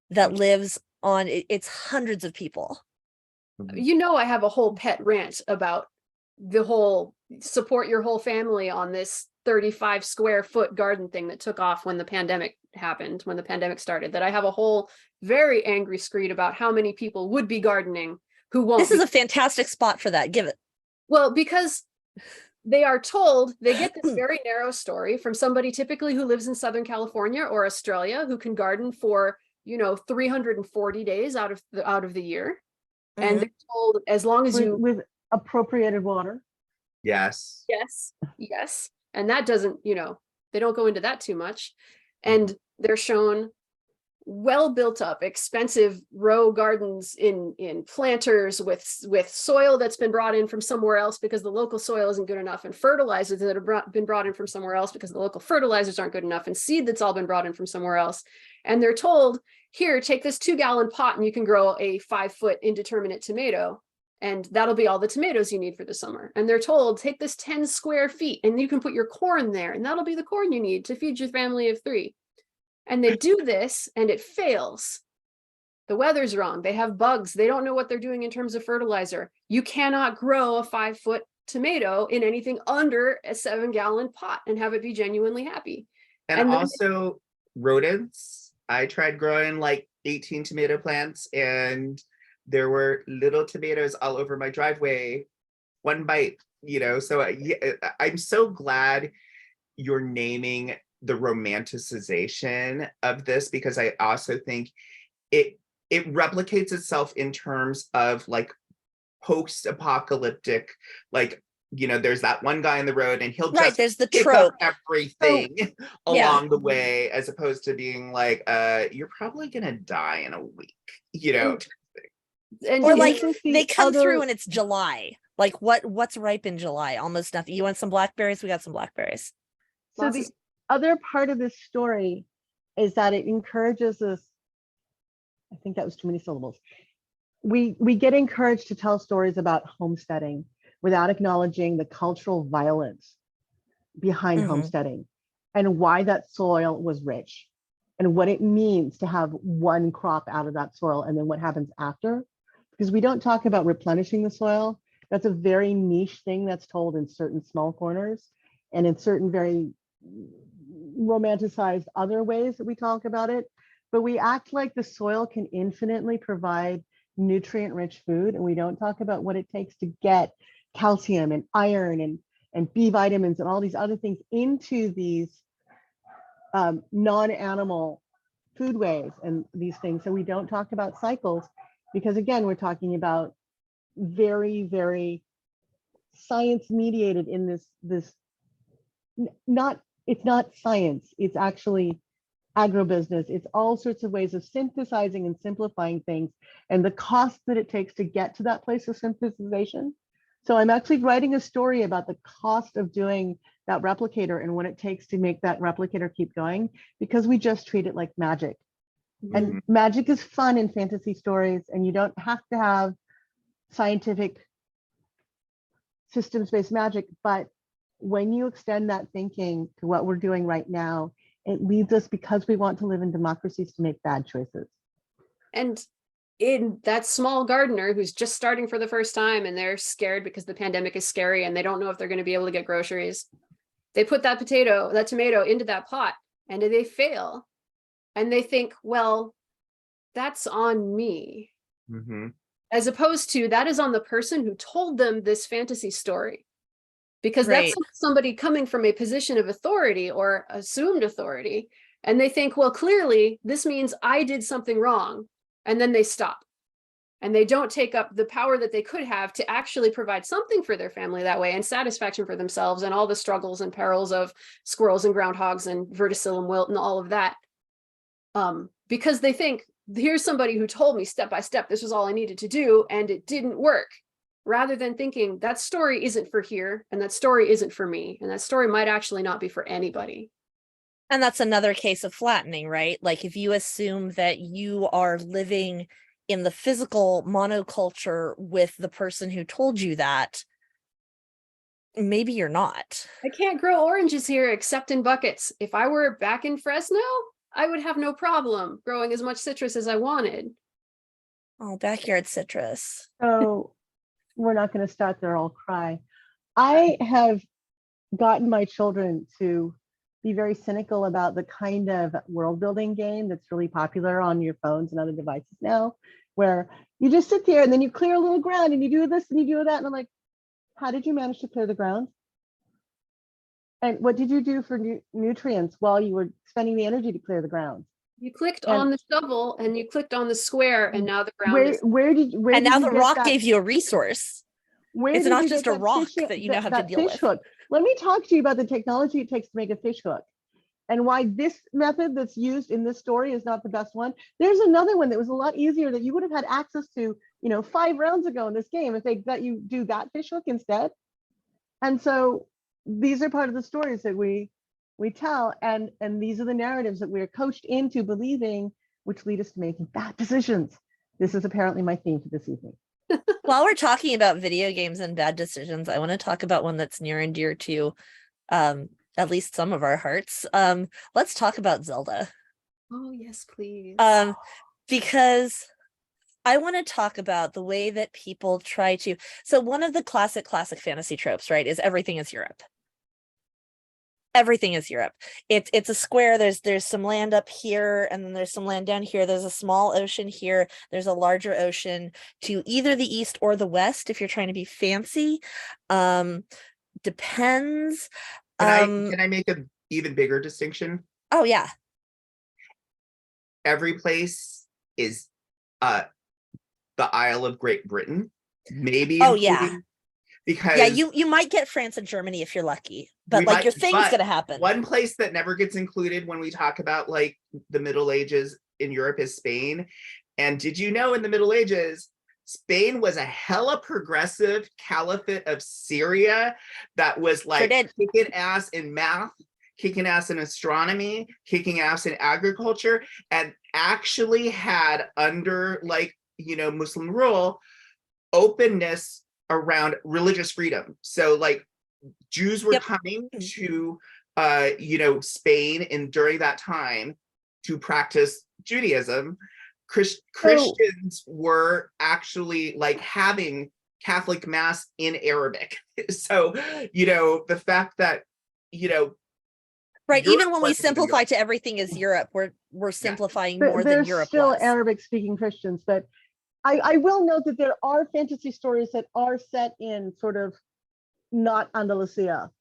that lives on, it's hundreds of people. You know, I have a whole pet rant about the whole support your whole family on this 35 square foot garden thing that took off when the pandemic happened, when the pandemic started, that I have a whole very angry screed about how many people would be gardening who won't. This is a fantastic spot for that. Give it. Well, because they are told, they get this very narrow story from somebody typically who lives in Southern California or Australia, who can garden for, 340 days out of the year. And they're told, as long as with appropriated water. Yes. Yes. And that doesn't, they don't go into that too much. And they're shown well built up, expensive row gardens in planters with soil that's been brought in from somewhere else because the local soil isn't good enough, and fertilizers that have been brought in from somewhere else because the local fertilizers aren't good enough, and seed that's all been brought in from somewhere else. And they're told, here, take this 2-gallon pot and you can grow a 5-foot indeterminate tomato, and that'll be all the tomatoes you need for the summer. And they're told, take this 10 square feet and you can put your corn there, and that'll be the corn you need to feed your family of 3. And they do this and it fails. The weather's wrong. They have bugs. They don't know what they're doing in terms of fertilizer. You cannot grow a 5-foot tomato in anything under a 7-gallon pot and have it be genuinely happy. And also rodents. I tried growing like 18 tomato plants and there were little tomatoes all over my driveway. One bite, so I'm so glad you're naming the romanticization of this, because I also think it replicates itself in terms of like post-apocalyptic, like, there's that one guy on the road and he'll just there's the pick trope. up everything along the way, as opposed to being like, you're probably gonna die in a week, And or like they come through and it's July. Like what's ripe in July? Almost nothing. You want some blackberries? We got some blackberries. So the other part of this story is that it encourages us. I think that was too many syllables. We get encouraged to tell stories about homesteading without acknowledging the cultural violence behind homesteading and why that soil was rich and what it means to have one crop out of that soil and then what happens after. Because we don't talk about replenishing the soil. That's a very niche thing that's told in certain small corners and in certain very romanticized other ways that we talk about it. But we act like the soil can infinitely provide nutrient-rich food, and we don't talk about what it takes to get calcium and iron and B vitamins and all these other things into these non-animal foodways and these things. So we don't talk about cycles because, again, we're talking about very, very science mediated in this it's not science, it's actually agribusiness. It's all sorts of ways of synthesizing and simplifying things and the cost that it takes to get to that place of synthesization. So I'm actually writing a story about the cost of doing that replicator and what it takes to make that replicator keep going, because we just treat it like magic. And magic is fun in fantasy stories, and you don't have to have scientific systems-based magic, but when you extend that thinking to what we're doing right now, it leads us, because we want to live in democracies, to make bad choices. And in that small gardener who's just starting for the first time and they're scared because the pandemic is scary and they don't know if they're going to be able to get groceries, they put that tomato into that pot and they fail. And they think, well, that's on me. As opposed to that is on the person who told them this fantasy story. Because that's somebody coming from a position of authority or assumed authority. And they think, well, clearly this means I did something wrong. And then they stop. And they don't take up the power that they could have to actually provide something for their family that way, and satisfaction for themselves, and all the struggles and perils of squirrels and groundhogs and verticillium wilt and all of that. Because they think, here's somebody who told me step by step this was all I needed to do, and it didn't work. Rather than thinking that story isn't for here, and that story isn't for me, and that story might actually not be for anybody. And that's another case of flattening, right? Like if you assume that you are living in the physical monoculture with the person who told you that, maybe you're not. I can't grow oranges here except in buckets. If I were back in Fresno, I would have no problem growing as much citrus as I wanted. Oh, backyard citrus. So we're not going to start there, I'll cry. I have gotten my children to be very cynical about the kind of world building game that's really popular on your phones and other devices now, where you just sit there and then you clear a little ground and you do this and you do that. And I'm like, how did you manage to clear the ground? And what did you do for nutrients while you were spending the energy to clear the ground? You clicked on the shovel and you clicked on the square, and now the ground is. And now the rock gave you a resource. It's not just a rock that you now have to deal with. Hook. Let me talk to you about the technology it takes to make a fish hook, and why this method that's used in this story is not the best one. There's another one that was a lot easier that you would have had access to, 5 rounds ago in this game if they let you do that fish hook instead. And so these are part of the stories that we tell, and these are the narratives that we're coached into believing, which lead us to making bad decisions. This is apparently my theme for this evening. While we're talking about video games and bad decisions, I want to talk about one that's near and dear to at least some of our hearts. Let's talk about Zelda. Oh, yes, please. Because I want to talk about the way that people try to. So one of the classic fantasy tropes, right, is everything is Europe. Everything is Europe. It's a square. There's some land up here, and then there's some land down here. There's a small ocean here. There's a larger ocean to either the east or the west if you're trying to be fancy. Depends. Can I make an even bigger distinction? Oh yeah. Every place is the Isle of Great Britain. Maybe. Oh yeah. Because yeah, you might get France and Germany if you're lucky, but like your thing's gonna happen. One place that never gets included when we talk about like the Middle Ages in Europe is Spain. And did you know in the Middle Ages, Spain was a hella progressive caliphate of Syria that was like kicking ass in math, kicking ass in astronomy, kicking ass in agriculture, and actually had under Muslim rule, openness around religious freedom. So like Jews were coming to Spain during that time to practice Judaism. Christians were actually like having Catholic mass in Arabic. So the fact that right, even when we simplify to everything is Europe, we're simplifying more than Europe. There's still was. Arabic speaking Christians, but I will note that there are fantasy stories that are set in sort of not Andalusia.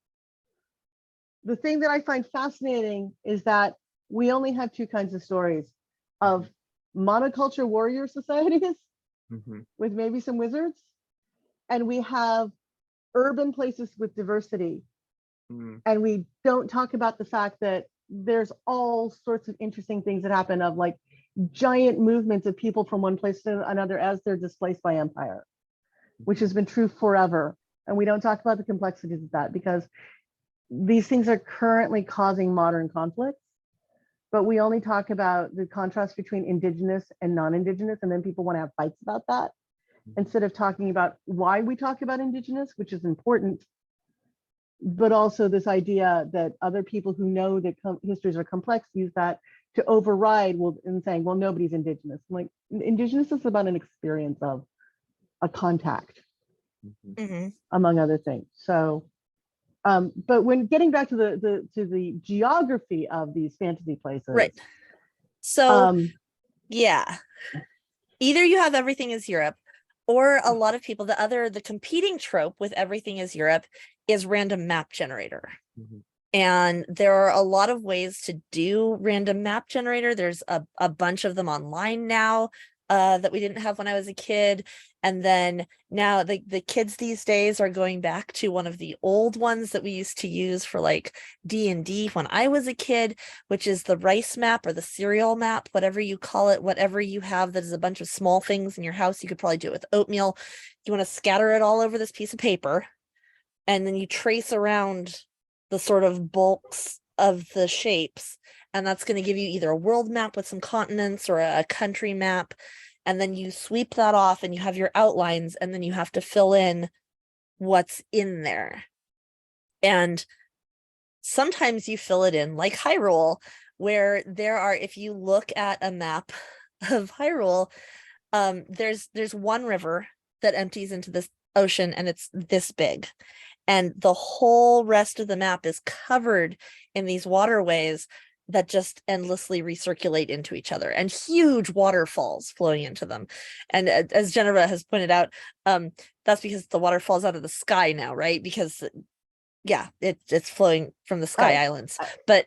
The thing that I find fascinating is that we only have two kinds of stories of monoculture warrior societies with maybe some wizards, and we have urban places with diversity. And we don't talk about the fact that there's all sorts of interesting things that happen, of like giant movements of people from one place to another as they're displaced by empire, which has been true forever. And we don't talk about the complexities of that because these things are currently causing modern conflicts, but we only talk about the contrast between indigenous and non-indigenous, and then people want to have fights about that instead of talking about why we talk about indigenous, which is important, but also this idea that other people who know that histories are complex use that to override and saying, well, nobody's indigenous. Like, indigenous is about an experience of a contact, among other things. So, but when getting back to the geography of these fantasy places, right? So yeah, either you have everything is Europe, or a lot of people, the competing trope with everything is Europe is random map generator. And there are a lot of ways to do random map generator. There's a bunch of them online now that we didn't have when I was a kid. And then now the kids these days are going back to one of the old ones that we used to use for like D&D when I was a kid, which is the rice map or the cereal map, whatever you call it, whatever you have that is a bunch of small things in your house. You could probably do it with oatmeal. You want to scatter it all over this piece of paper, and then you trace around the sort of bulks of the shapes, and that's going to give you either a world map with some continents or a country map. And then you sweep that off and you have your outlines, and then you have to fill in what's in there. And sometimes you fill it in like Hyrule, where there are, if you look at a map of Hyrule, there's one river that empties into this ocean, and it's this big. And the whole rest of the map is covered in these waterways that just endlessly recirculate into each other, and huge waterfalls flowing into them. And as Genevra has pointed out, that's because the water falls out of the sky now, right? Because yeah, it's flowing from the sky islands. But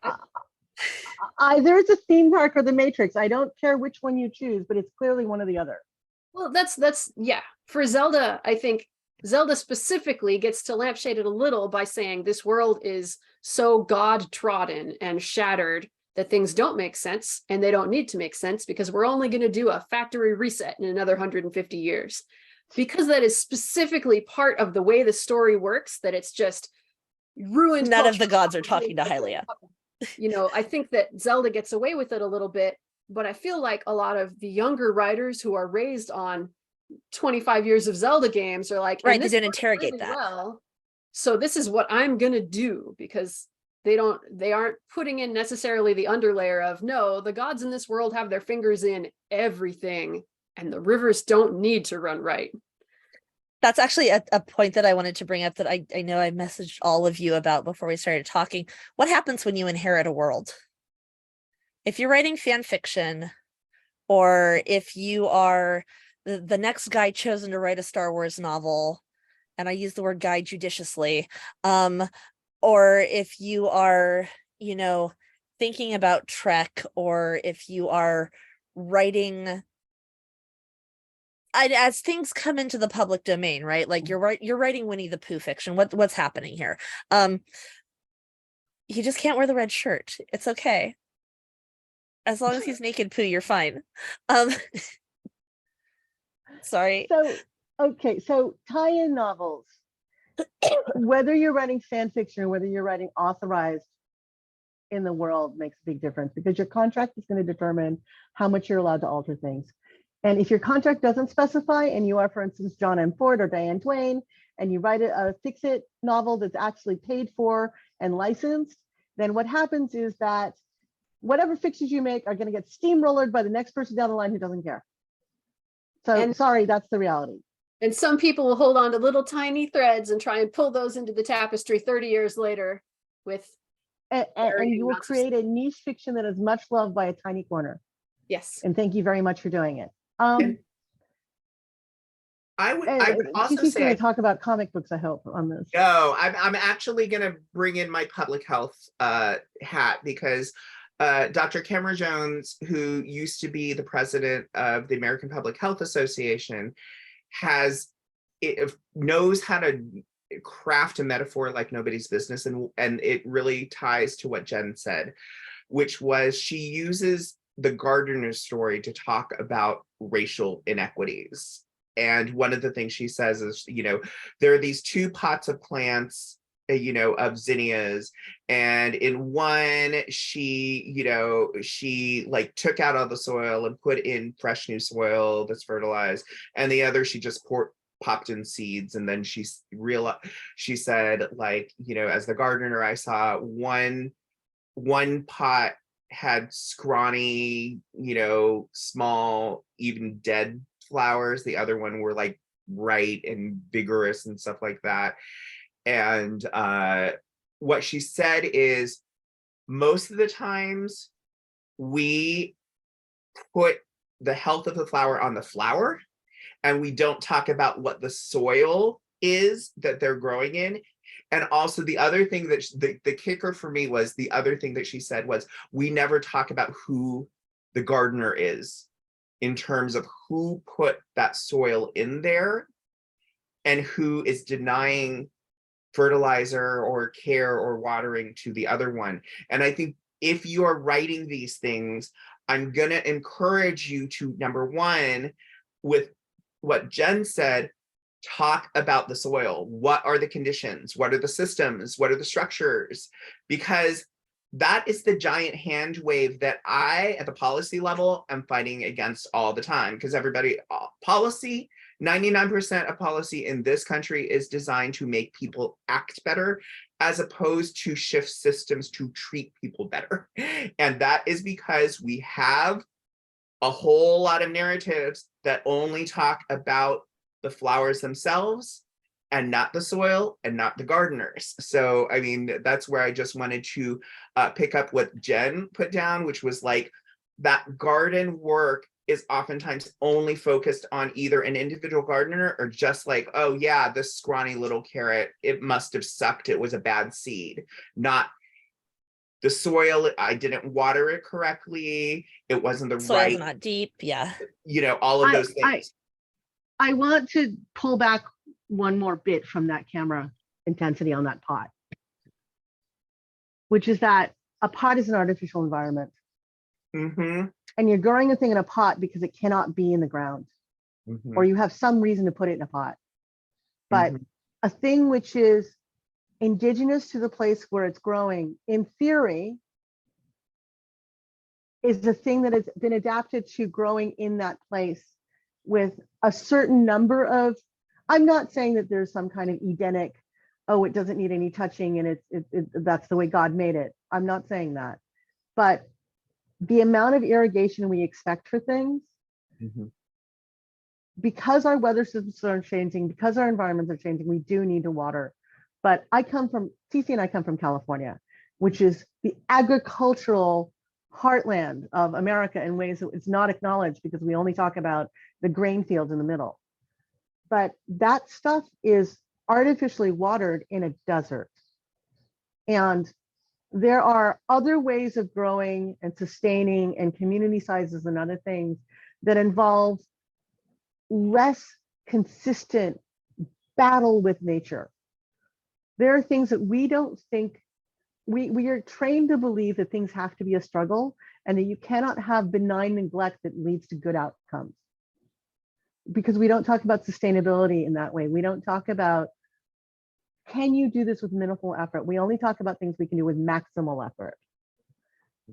there's a theme park or the Matrix. I don't care which one you choose, but it's clearly one or the other. Well, that's yeah. For Zelda, I think Zelda specifically gets to lampshade it a little by saying this world is so God-trodden and shattered that things don't make sense, and they don't need to make sense because we're only going to do a factory reset in another 150 years. Because that is specifically part of the way the story works, that it's just ruined. None of the gods are talking to Hylia. You know, I think that Zelda gets away with it a little bit, but I feel like a lot of the younger writers who are raised on 25 years of Zelda games are like, right, they didn't interrogate really that. Well, so this is what I'm gonna do, because they aren't putting in necessarily the underlayer of, no, the gods in this world have their fingers in everything, and the rivers don't need to run right. That's actually a point that I wanted to bring up that I know I messaged all of you about before we started talking. What happens when you inherit a world? If you're writing fan fiction, or if you are the next guy chosen to write a Star Wars novel, and I use the word guy judiciously, or if you are, you know, thinking about Trek, or if you are writing, as things come into the public domain, right? Like you're writing Winnie the Pooh fiction. What's happening here? He just can't wear the red shirt. It's okay. As long as he's naked Pooh, you're fine. Sorry. So, okay, so tie-in novels, whether you're writing fan fiction or whether you're writing authorized in the world, makes a big difference, because your contract is going to determine how much you're allowed to alter things. And if your contract doesn't specify, and you are, for instance, John M. Ford or Diane Duane, and you write a fix-it novel that's actually paid for and licensed, then what happens is that whatever fixes you make are going to get steamrollered by the next person down the line who doesn't care. So sorry, that's the reality. And some people will hold on to little tiny threads and try and pull those into the tapestry 30 years later with. And you will create a niche fiction that is much loved by a tiny corner. Yes. And thank you very much for doing it. I would also TC's going say, to talk about comic books, I hope, on this. no, I'm actually going to bring in my public health hat, because Dr. Cameron Jones, who used to be the president of the American Public Health Association, knows how to craft a metaphor like nobody's business, and it really ties to what Jen said, which was she uses the gardener's story to talk about racial inequities. And one of the things she says is, there are these two pots of plants, of zinnias, and in one she like took out all the soil and put in fresh new soil that's fertilized, and the other she just popped in seeds. And then she said, like, as the gardener, I saw one pot had scrawny, small, even dead flowers. The other one were like bright and vigorous and stuff like that. And what she said is, most of the times we put the health of the flower on the flower, and we don't talk about what the soil is that they're growing in. And also the other thing that the kicker for me was, the other thing that she said was, we never talk about who the gardener is, in terms of who put that soil in there and who is denying fertilizer or care or watering to the other one. And I think if you are writing these things, I'm going to encourage you to, number one, with what Jen said, talk about the soil. What are the conditions? What are the systems? What are the structures? Because that is the giant hand wave that I, at the policy level, am fighting against all the time. Because policy, 99% of policy in this country is designed to make people act better, as opposed to shift systems to treat people better. And that is because we have a whole lot of narratives that only talk about the flowers themselves and not the soil and not the gardeners. So, I mean, that's where I just wanted to pick up what Jen put down, which was like, that garden work is oftentimes only focused on either an individual gardener, or just like, oh yeah, this scrawny little carrot, it must have sucked, it was a bad seed. Not the soil, I didn't water it correctly, it wasn't the Soil's right, not deep. Yeah. all of those things. I want to pull back one more bit from that camera intensity on that pot, which is that a pot is an artificial environment. Mm-hmm. And you're growing a thing in a pot because it cannot be in the ground, Mm-hmm. or you have some reason to put it in a pot. But Mm-hmm. a thing which is indigenous to the place where it's growing, in theory, is the thing that has been adapted to growing in that place with a certain number of, I'm not saying that there's some kind of Edenic, oh, it doesn't need any touching and that's the way God made it. I'm not saying that. But the amount of irrigation we expect for things, Mm-hmm. because our weather systems are changing, because our environments are changing, we do need to water. But TC and I come from California, which is the agricultural heartland of America in ways that it's not acknowledged, because we only talk about the grain fields in the middle. But that stuff is artificially watered in a desert. And there are other ways of growing and sustaining, and community sizes and other things that involve less consistent battle with nature. There are things that we don't think, we are trained to believe that things have to be a struggle, and that you cannot have benign neglect that leads to good outcomes. Because we don't talk about sustainability in that way. We don't talk about, can you do this with minimal effort? We only talk about things we can do with maximal effort.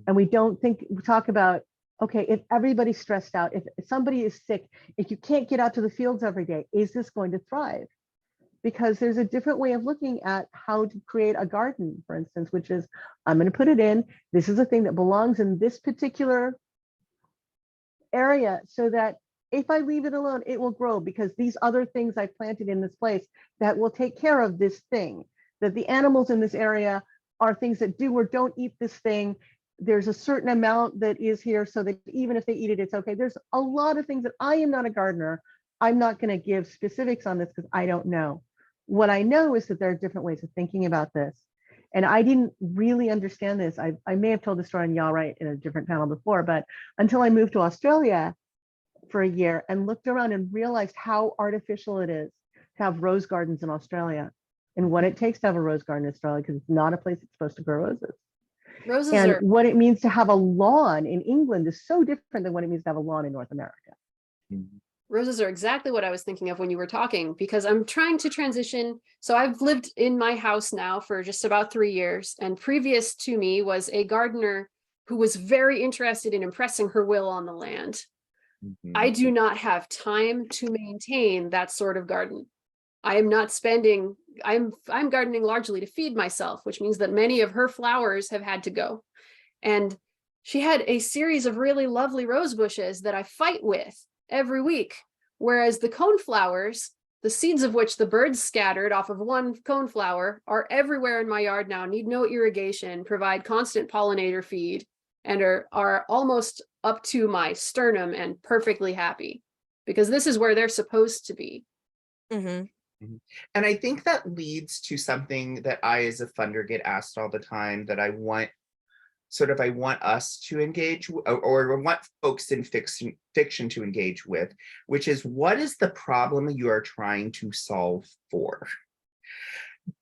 And we talk about, okay, if everybody's stressed out, if somebody is sick, if you can't get out to the fields every day, is this going to thrive? Because there's a different way of looking at how to create a garden, for instance, which is, I'm going to put it in, this is a thing that belongs in this particular area, so that if I leave it alone, it will grow, because these other things I've planted in this place that will take care of this thing, that the animals in this area are things that do or don't eat this thing. There's a certain amount that is here so that even if they eat it, it's okay. There's a lot of things that I am not a gardener. I'm not going to give specifics on this because I don't know. What I know is that there are different ways of thinking about this. And I didn't really understand this. I may have told the story on Y'all Right in a different panel before, but until I moved to Australia for a year and looked around and realized how artificial it is to have rose gardens in Australia and what it takes to have a rose garden in Australia, because it's not a place that's supposed to grow roses. Roses And are what it means to have a lawn in England is so different than what it means to have a lawn in North America. Roses are exactly what I was thinking of when you were talking, because I'm trying to transition. So I've lived in my house now for just about 3 years. And previous to me was a gardener who was very interested in impressing her will on the land. I do not have time to maintain that sort of garden. I am not spending, I'm gardening largely to feed myself, which means that many of her flowers have had to go. And she had a series of really lovely rose bushes that I fight with every week. Whereas the coneflowers, the seeds of which the birds scattered off of one coneflower, are everywhere in my yard now, need no irrigation, provide constant pollinator feed, and are almost up to my sternum and perfectly happy, because this is where they're supposed to be. Mhm. And I think that leads to something that I, as a funder, get asked all the time, that I want us to engage, or want folks in fiction to engage with, which is, what is the problem you are trying to solve for?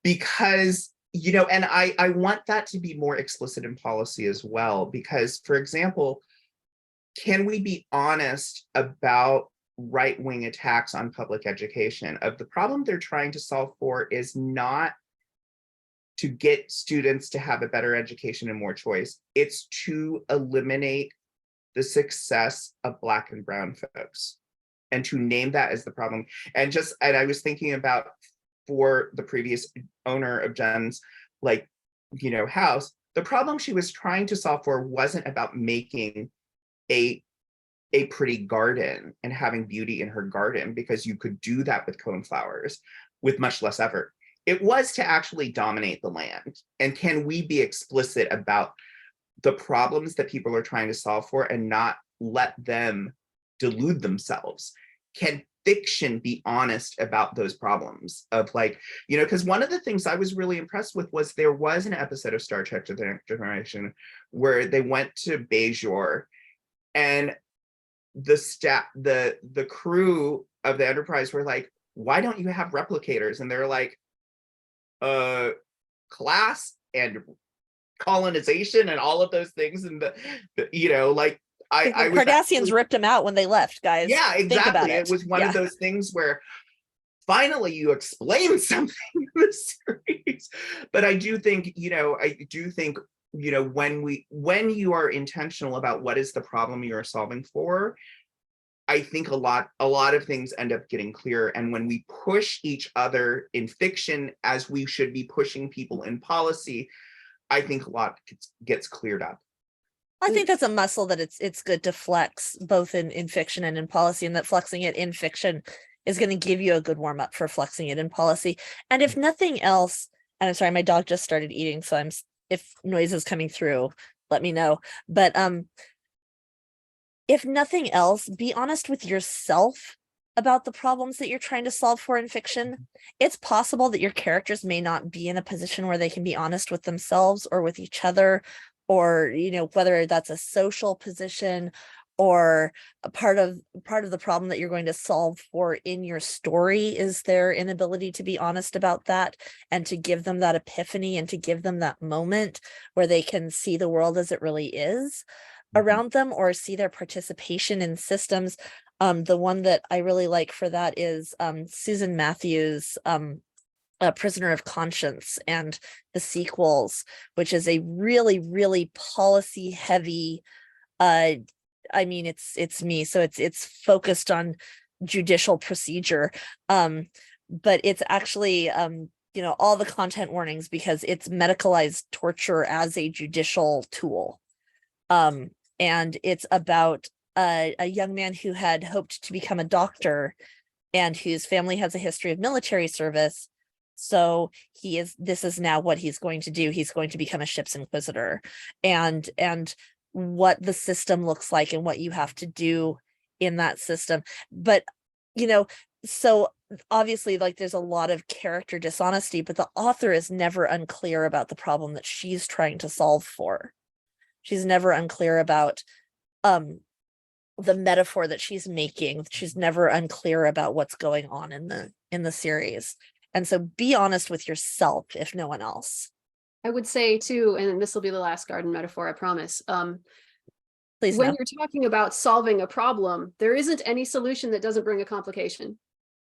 Because, and I want that to be more explicit in policy as well, because, for example, can we be honest about right-wing attacks on public education? Of the problem they're trying to solve for is not to get students to have a better education and more choice. It's to eliminate the success of Black and brown folks, and to name that as the problem. And I was thinking about, for the previous owner of Jen's, house, the problem she was trying to solve for wasn't about making a pretty garden and having beauty in her garden, because you could do that with coneflowers with much less effort. It was to actually dominate the land. And can we be explicit about the problems that people are trying to solve for and not let them delude themselves? Can fiction be honest about those problems of, because one of the things I was really impressed with was there was an episode of Star Trek: The Next Generation where they went to Bajor, and the crew of the Enterprise were like, why don't you have replicators? And they're like, class and colonization and all of those things. And I was Cardassians ripped them out when they left, guys. Yeah, Think about exactly. It was one of those things where finally you explain something in the series. But I do think, when you are intentional about what is the problem you are solving for, I think a lot of things end up getting clearer. And when we push each other in fiction, as we should be pushing people in policy, I think a lot gets cleared up. I think that's a muscle that it's good to flex, both in fiction and in policy, and that flexing it in fiction is going to give you a good warm up for flexing it in policy. And if nothing else, and I'm sorry, my dog just started eating, so if noise is coming through, let me know. But if nothing else, be honest with yourself about the problems that you're trying to solve for in fiction. It's possible that your characters may not be in a position where they can be honest with themselves or with each other, or whether that's a social position or a part of the problem that you're going to solve for in your story is their inability to be honest about that, and to give them that epiphany and to give them that moment where they can see the world as it really is around them, or see their participation in systems. The one that I really like for that is Susan Matthews' A Prisoner of Conscience and the sequels, which is a really, really policy heavy, it's me, so it's focused on judicial procedure, but it's actually all the content warnings, because it's medicalized torture as a judicial tool, and it's about a young man who had hoped to become a doctor and whose family has a history of military service. So this is now what he's going to do. He's going to become a ship's inquisitor, and what the system looks like and what you have to do in that system. But you know, so obviously like there's a lot of character dishonesty, but the author is never unclear about the problem that she's trying to solve for. She's never unclear about the metaphor that she's making. She's never unclear about what's going on in the series. And so be honest with yourself, if no one else. I would say too, and this will be the last garden metaphor, I promise. Please When no. you're talking about solving a problem, there isn't any solution that doesn't bring a complication.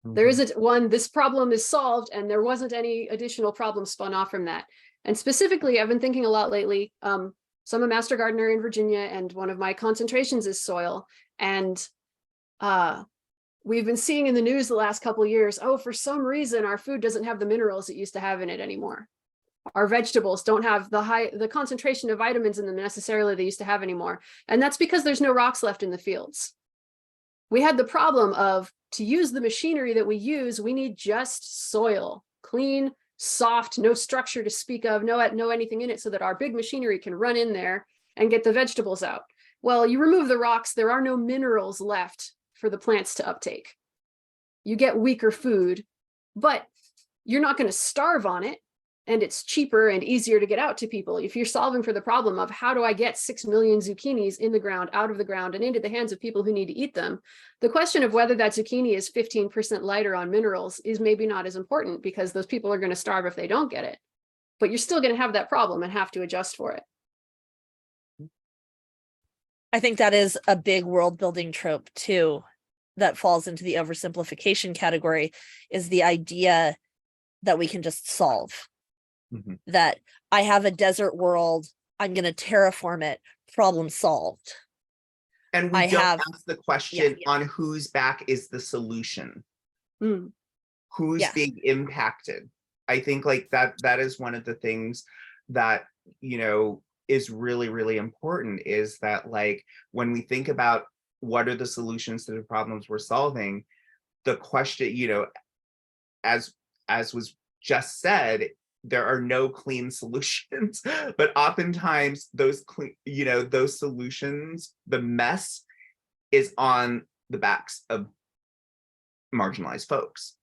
There isn't one, this problem is solved and there wasn't any additional problem spun off from that. And specifically, I've been thinking a lot lately. So I'm a master gardener in Virginia, and one of my concentrations is soil. And we've been seeing in the news the last couple of years, oh, for some reason, our food doesn't have the minerals it used to have in it anymore. Our vegetables don't have the concentration of vitamins in them necessarily they used to have anymore. And that's because there's no rocks left in the fields. We had the problem of, to use the machinery that we use, we need just soil, clean, soft, no structure to speak of, no anything in it, so that our big machinery can run in there and get the vegetables out. Well, you remove the rocks, there are no minerals left for the plants to uptake. You get weaker food, but you're not going to starve on it. And it's cheaper and easier to get out to people. If you're solving for the problem of how do I get 6 million zucchinis in the ground, out of the ground, and into the hands of people who need to eat them, the question of whether that zucchini is 15% lighter on minerals is maybe not as important, because those people are going to starve if they don't get it. But you're still going to have that problem and have to adjust for it. I think that is a big world building trope too, that falls into the oversimplification category, is the idea that we can just solve. That I have a desert world, I'm going to terraform it, problem solved. And we don't ask the question on whose back is the solution. Who's being impacted. I think like that is one of the things that, you know, is really, really important, is that like when we think about what are the solutions to the problems we're solving, the question, you know, as was just said, there are no clean solutions, but oftentimes those those solutions, the mess is on the backs of marginalized folks.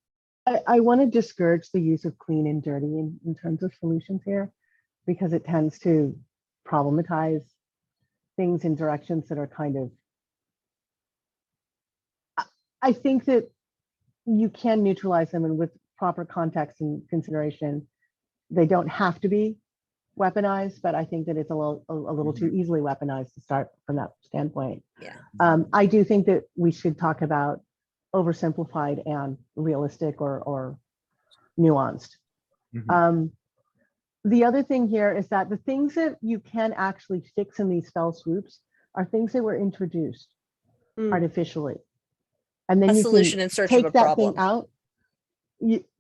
I want to discourage the use of clean and dirty in terms of solutions here, because it tends to problematize things in directions that are kind of, I think that you can neutralize them, and with proper context and consideration, they don't have to be weaponized, but I think that it's a little too easily weaponized to start from that standpoint. I do think that we should talk about oversimplified and realistic or nuanced. The other thing here is that the things that you can actually fix in these fell swoops are things that were introduced artificially. And then A you solution can in search take of a that problem. thing out.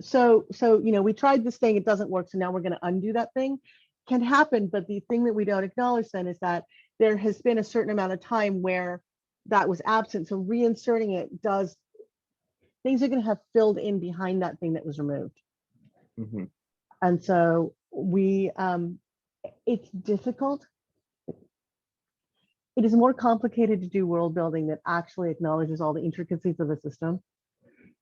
So you know, we tried this thing, it doesn't work, so now we're going to undo that thing. Can happen, but the thing that we don't acknowledge then is that there has been a certain amount of time where that was absent. So reinserting it does, things are going to have filled in behind that thing that was removed. And so it's difficult. It is more complicated to do world building that actually acknowledges all the intricacies of the system.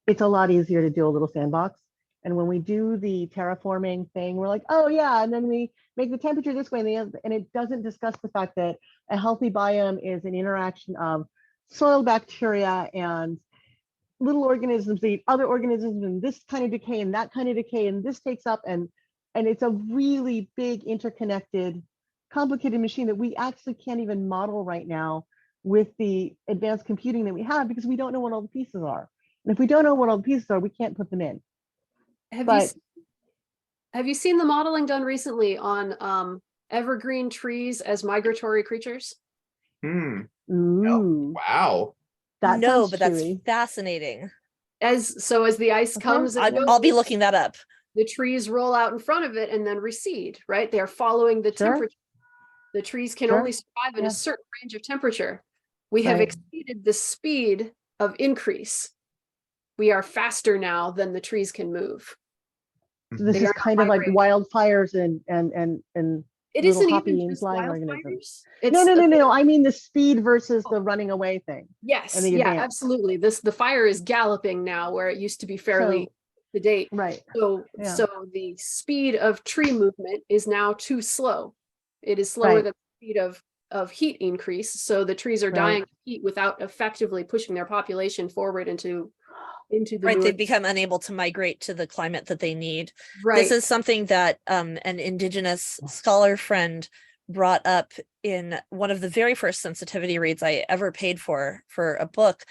It's a lot easier to do a little sandbox. And when we do the terraforming thing, we're like, oh yeah, and then we make the temperature this way, and it doesn't discuss the fact that a healthy biome is an interaction of soil bacteria and little organisms that eat other organisms, and this kind of decay and that kind of decay, and this takes up, and it's a really big interconnected, complicated machine that we actually can't even model right now with the advanced computing that we have, because we don't know what all the pieces are. And if we don't know what all the pieces are, we can't put them in. Have you seen the modeling done recently on evergreen trees as migratory creatures? Ooh. Oh, wow. That No, sounds but that's chewy. So fascinating. as the ice comes, and I'll be looking that up. the trees roll out in front of it and then recede, right? They're following the temperature. The trees can only survive in a certain range of temperature. We have exceeded the speed of increase. We are faster now than the trees can move. So this is kind of like wildfires and It little isn't hoppy even and just flying organisms. wildfires. No, It's no, no, a no, bit no. of- I mean the speed versus Oh. the running away thing. and Yes, the yeah, advance. absolutely. The fire is galloping now, where it used to be fairly So, sedate. right. So, Yeah. so the speed of tree movement is now too slow. It is slower Right. than the speed of heat increase. So the trees are dying Right. of heat without effectively pushing their population forward into the Right, newer. they've become unable to migrate to the climate that they need. This Right. is something that an Indigenous scholar friend brought up in one of the very first sensitivity reads I ever paid for a book.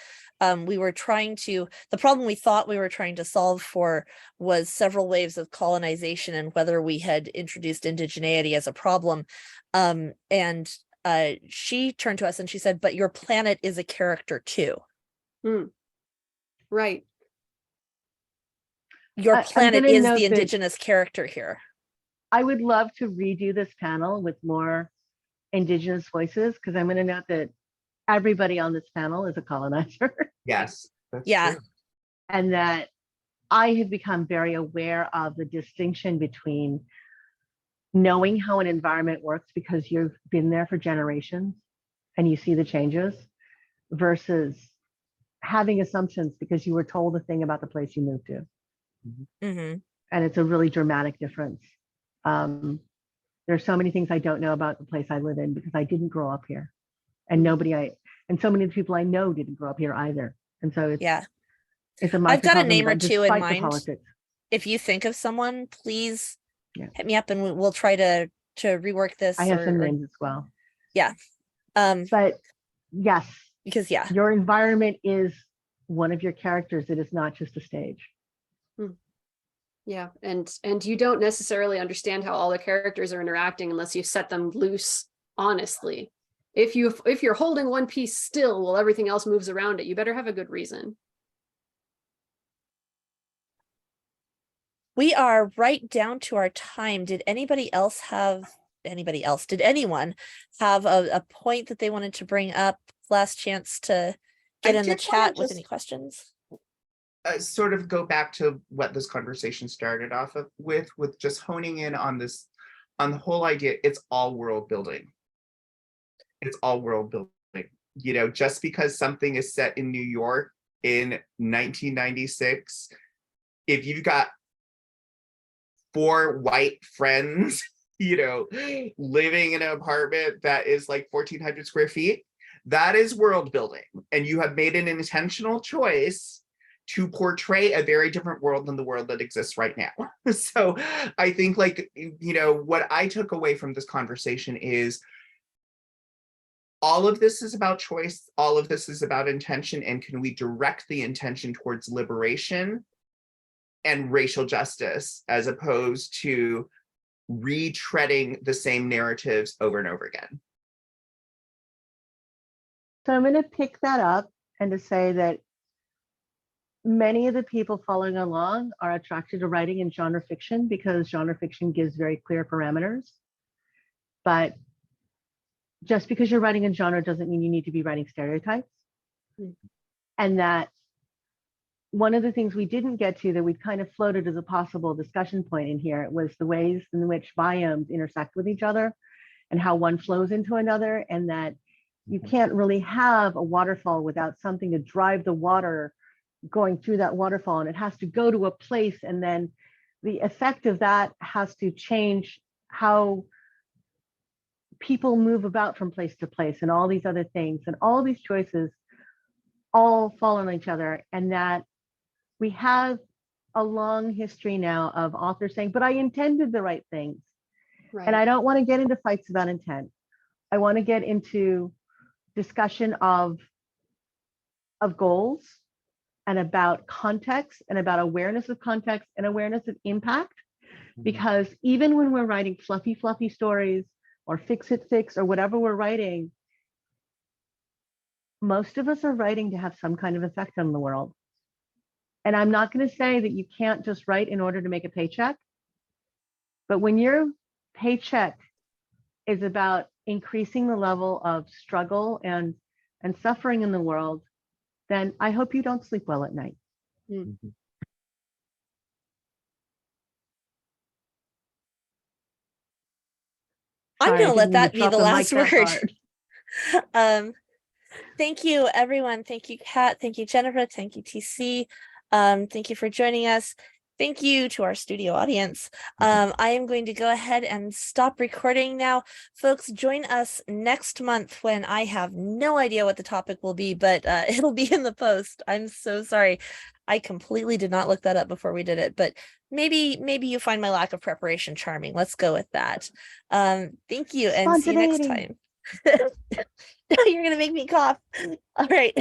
We were trying to, the problem we thought we were trying to solve for was several waves of colonization and whether we had introduced indigeneity as a problem. And she turned to us and she said, but your planet is a character too. Right. Your I'm planet gonna is note the that- indigenous character here. I would love to redo this panel with more Indigenous voices, because I'm going to note that everybody on this panel is a colonizer. Yes, that's Yeah. true. And that I have become very aware of the distinction between knowing how an environment works because you've been there for generations and you see the changes, versus having assumptions because you were told a thing about the place you moved to. Mm-hmm. And it's a really dramatic difference. There's so many things I don't know about the place I live in because I didn't grow up here, and and so many of the people I know didn't grow up here either. And so it's, Yeah. it's a I've got a microcosm name or that two in despite the mind. politics. If you think of someone, please Yeah. hit me up and we'll try to rework this. I have some names as well. Yeah. But yes, Because yeah, your environment is one of your characters. It is not just a stage. Yeah, and you don't necessarily understand how all the characters are interacting unless you set them loose honestly. If you're holding one piece still while everything else moves around it, you better have a good reason. we are right down to our time. Did anyone have a point that they wanted to bring up? Last chance to get I in the did wanna chat with just- any questions. Sort of go back to what this conversation started off with just honing in on this, on the whole idea. It's all world building. It's all world building. You know, just because something is set in New York in 1996, if you've got 4 white friends, you know, living in an apartment that is like 1,400 square feet, that is world building. And you have made an intentional choice to portray a very different world than the world that exists right now. So I think, like, you know, what I took away from this conversation is all of this is about choice. All of this is about intention. And can we direct the intention towards liberation and racial justice, as opposed to retreading the same narratives over and over again? So I'm going to pick that up and to say that many of the people following along are attracted to writing in genre fiction because genre fiction gives very clear parameters. But just because you're writing in genre doesn't mean you need to be writing stereotypes. And that one of the things we didn't get to that we kind of floated as a possible discussion point in here was the ways in which biomes intersect with each other and how one flows into another, and that you can't really have a waterfall without something to drive the water going through that waterfall, and it has to go to a place, and then the effect of that has to change how people move about from place to place and all these other things, and all these choices all fall on each other. And that we have a long history now of authors saying, but I intended the right things. Right. And I don't want to get into fights about intent. I want to get into discussion of goals and about context and about awareness of context and awareness of impact. Because even when we're writing fluffy stories or fix or whatever we're writing, most of us are writing to have some kind of effect on the world. And I'm not going to say that you can't just write in order to make a paycheck, but when your paycheck is about increasing the level of struggle and suffering in the world, then I hope you don't sleep well at night. I'm Sorry, I gonna let didn't mean to that be drop the mic last that word. hard. Thank you, everyone. Thank you, Kat. Thank you, Jennifer. Thank you, TC. Thank you for joining us. Thank you to our studio audience. I am going to go ahead and stop recording now. Folks, join us next month when I have no idea what the topic will be, but it'll be in the post. I'm so sorry. I completely did not look that up before we did it, but maybe you find my lack of preparation charming. Let's go with that. Thank you and see you next Spontaneity. time. You're gonna make me cough. All right.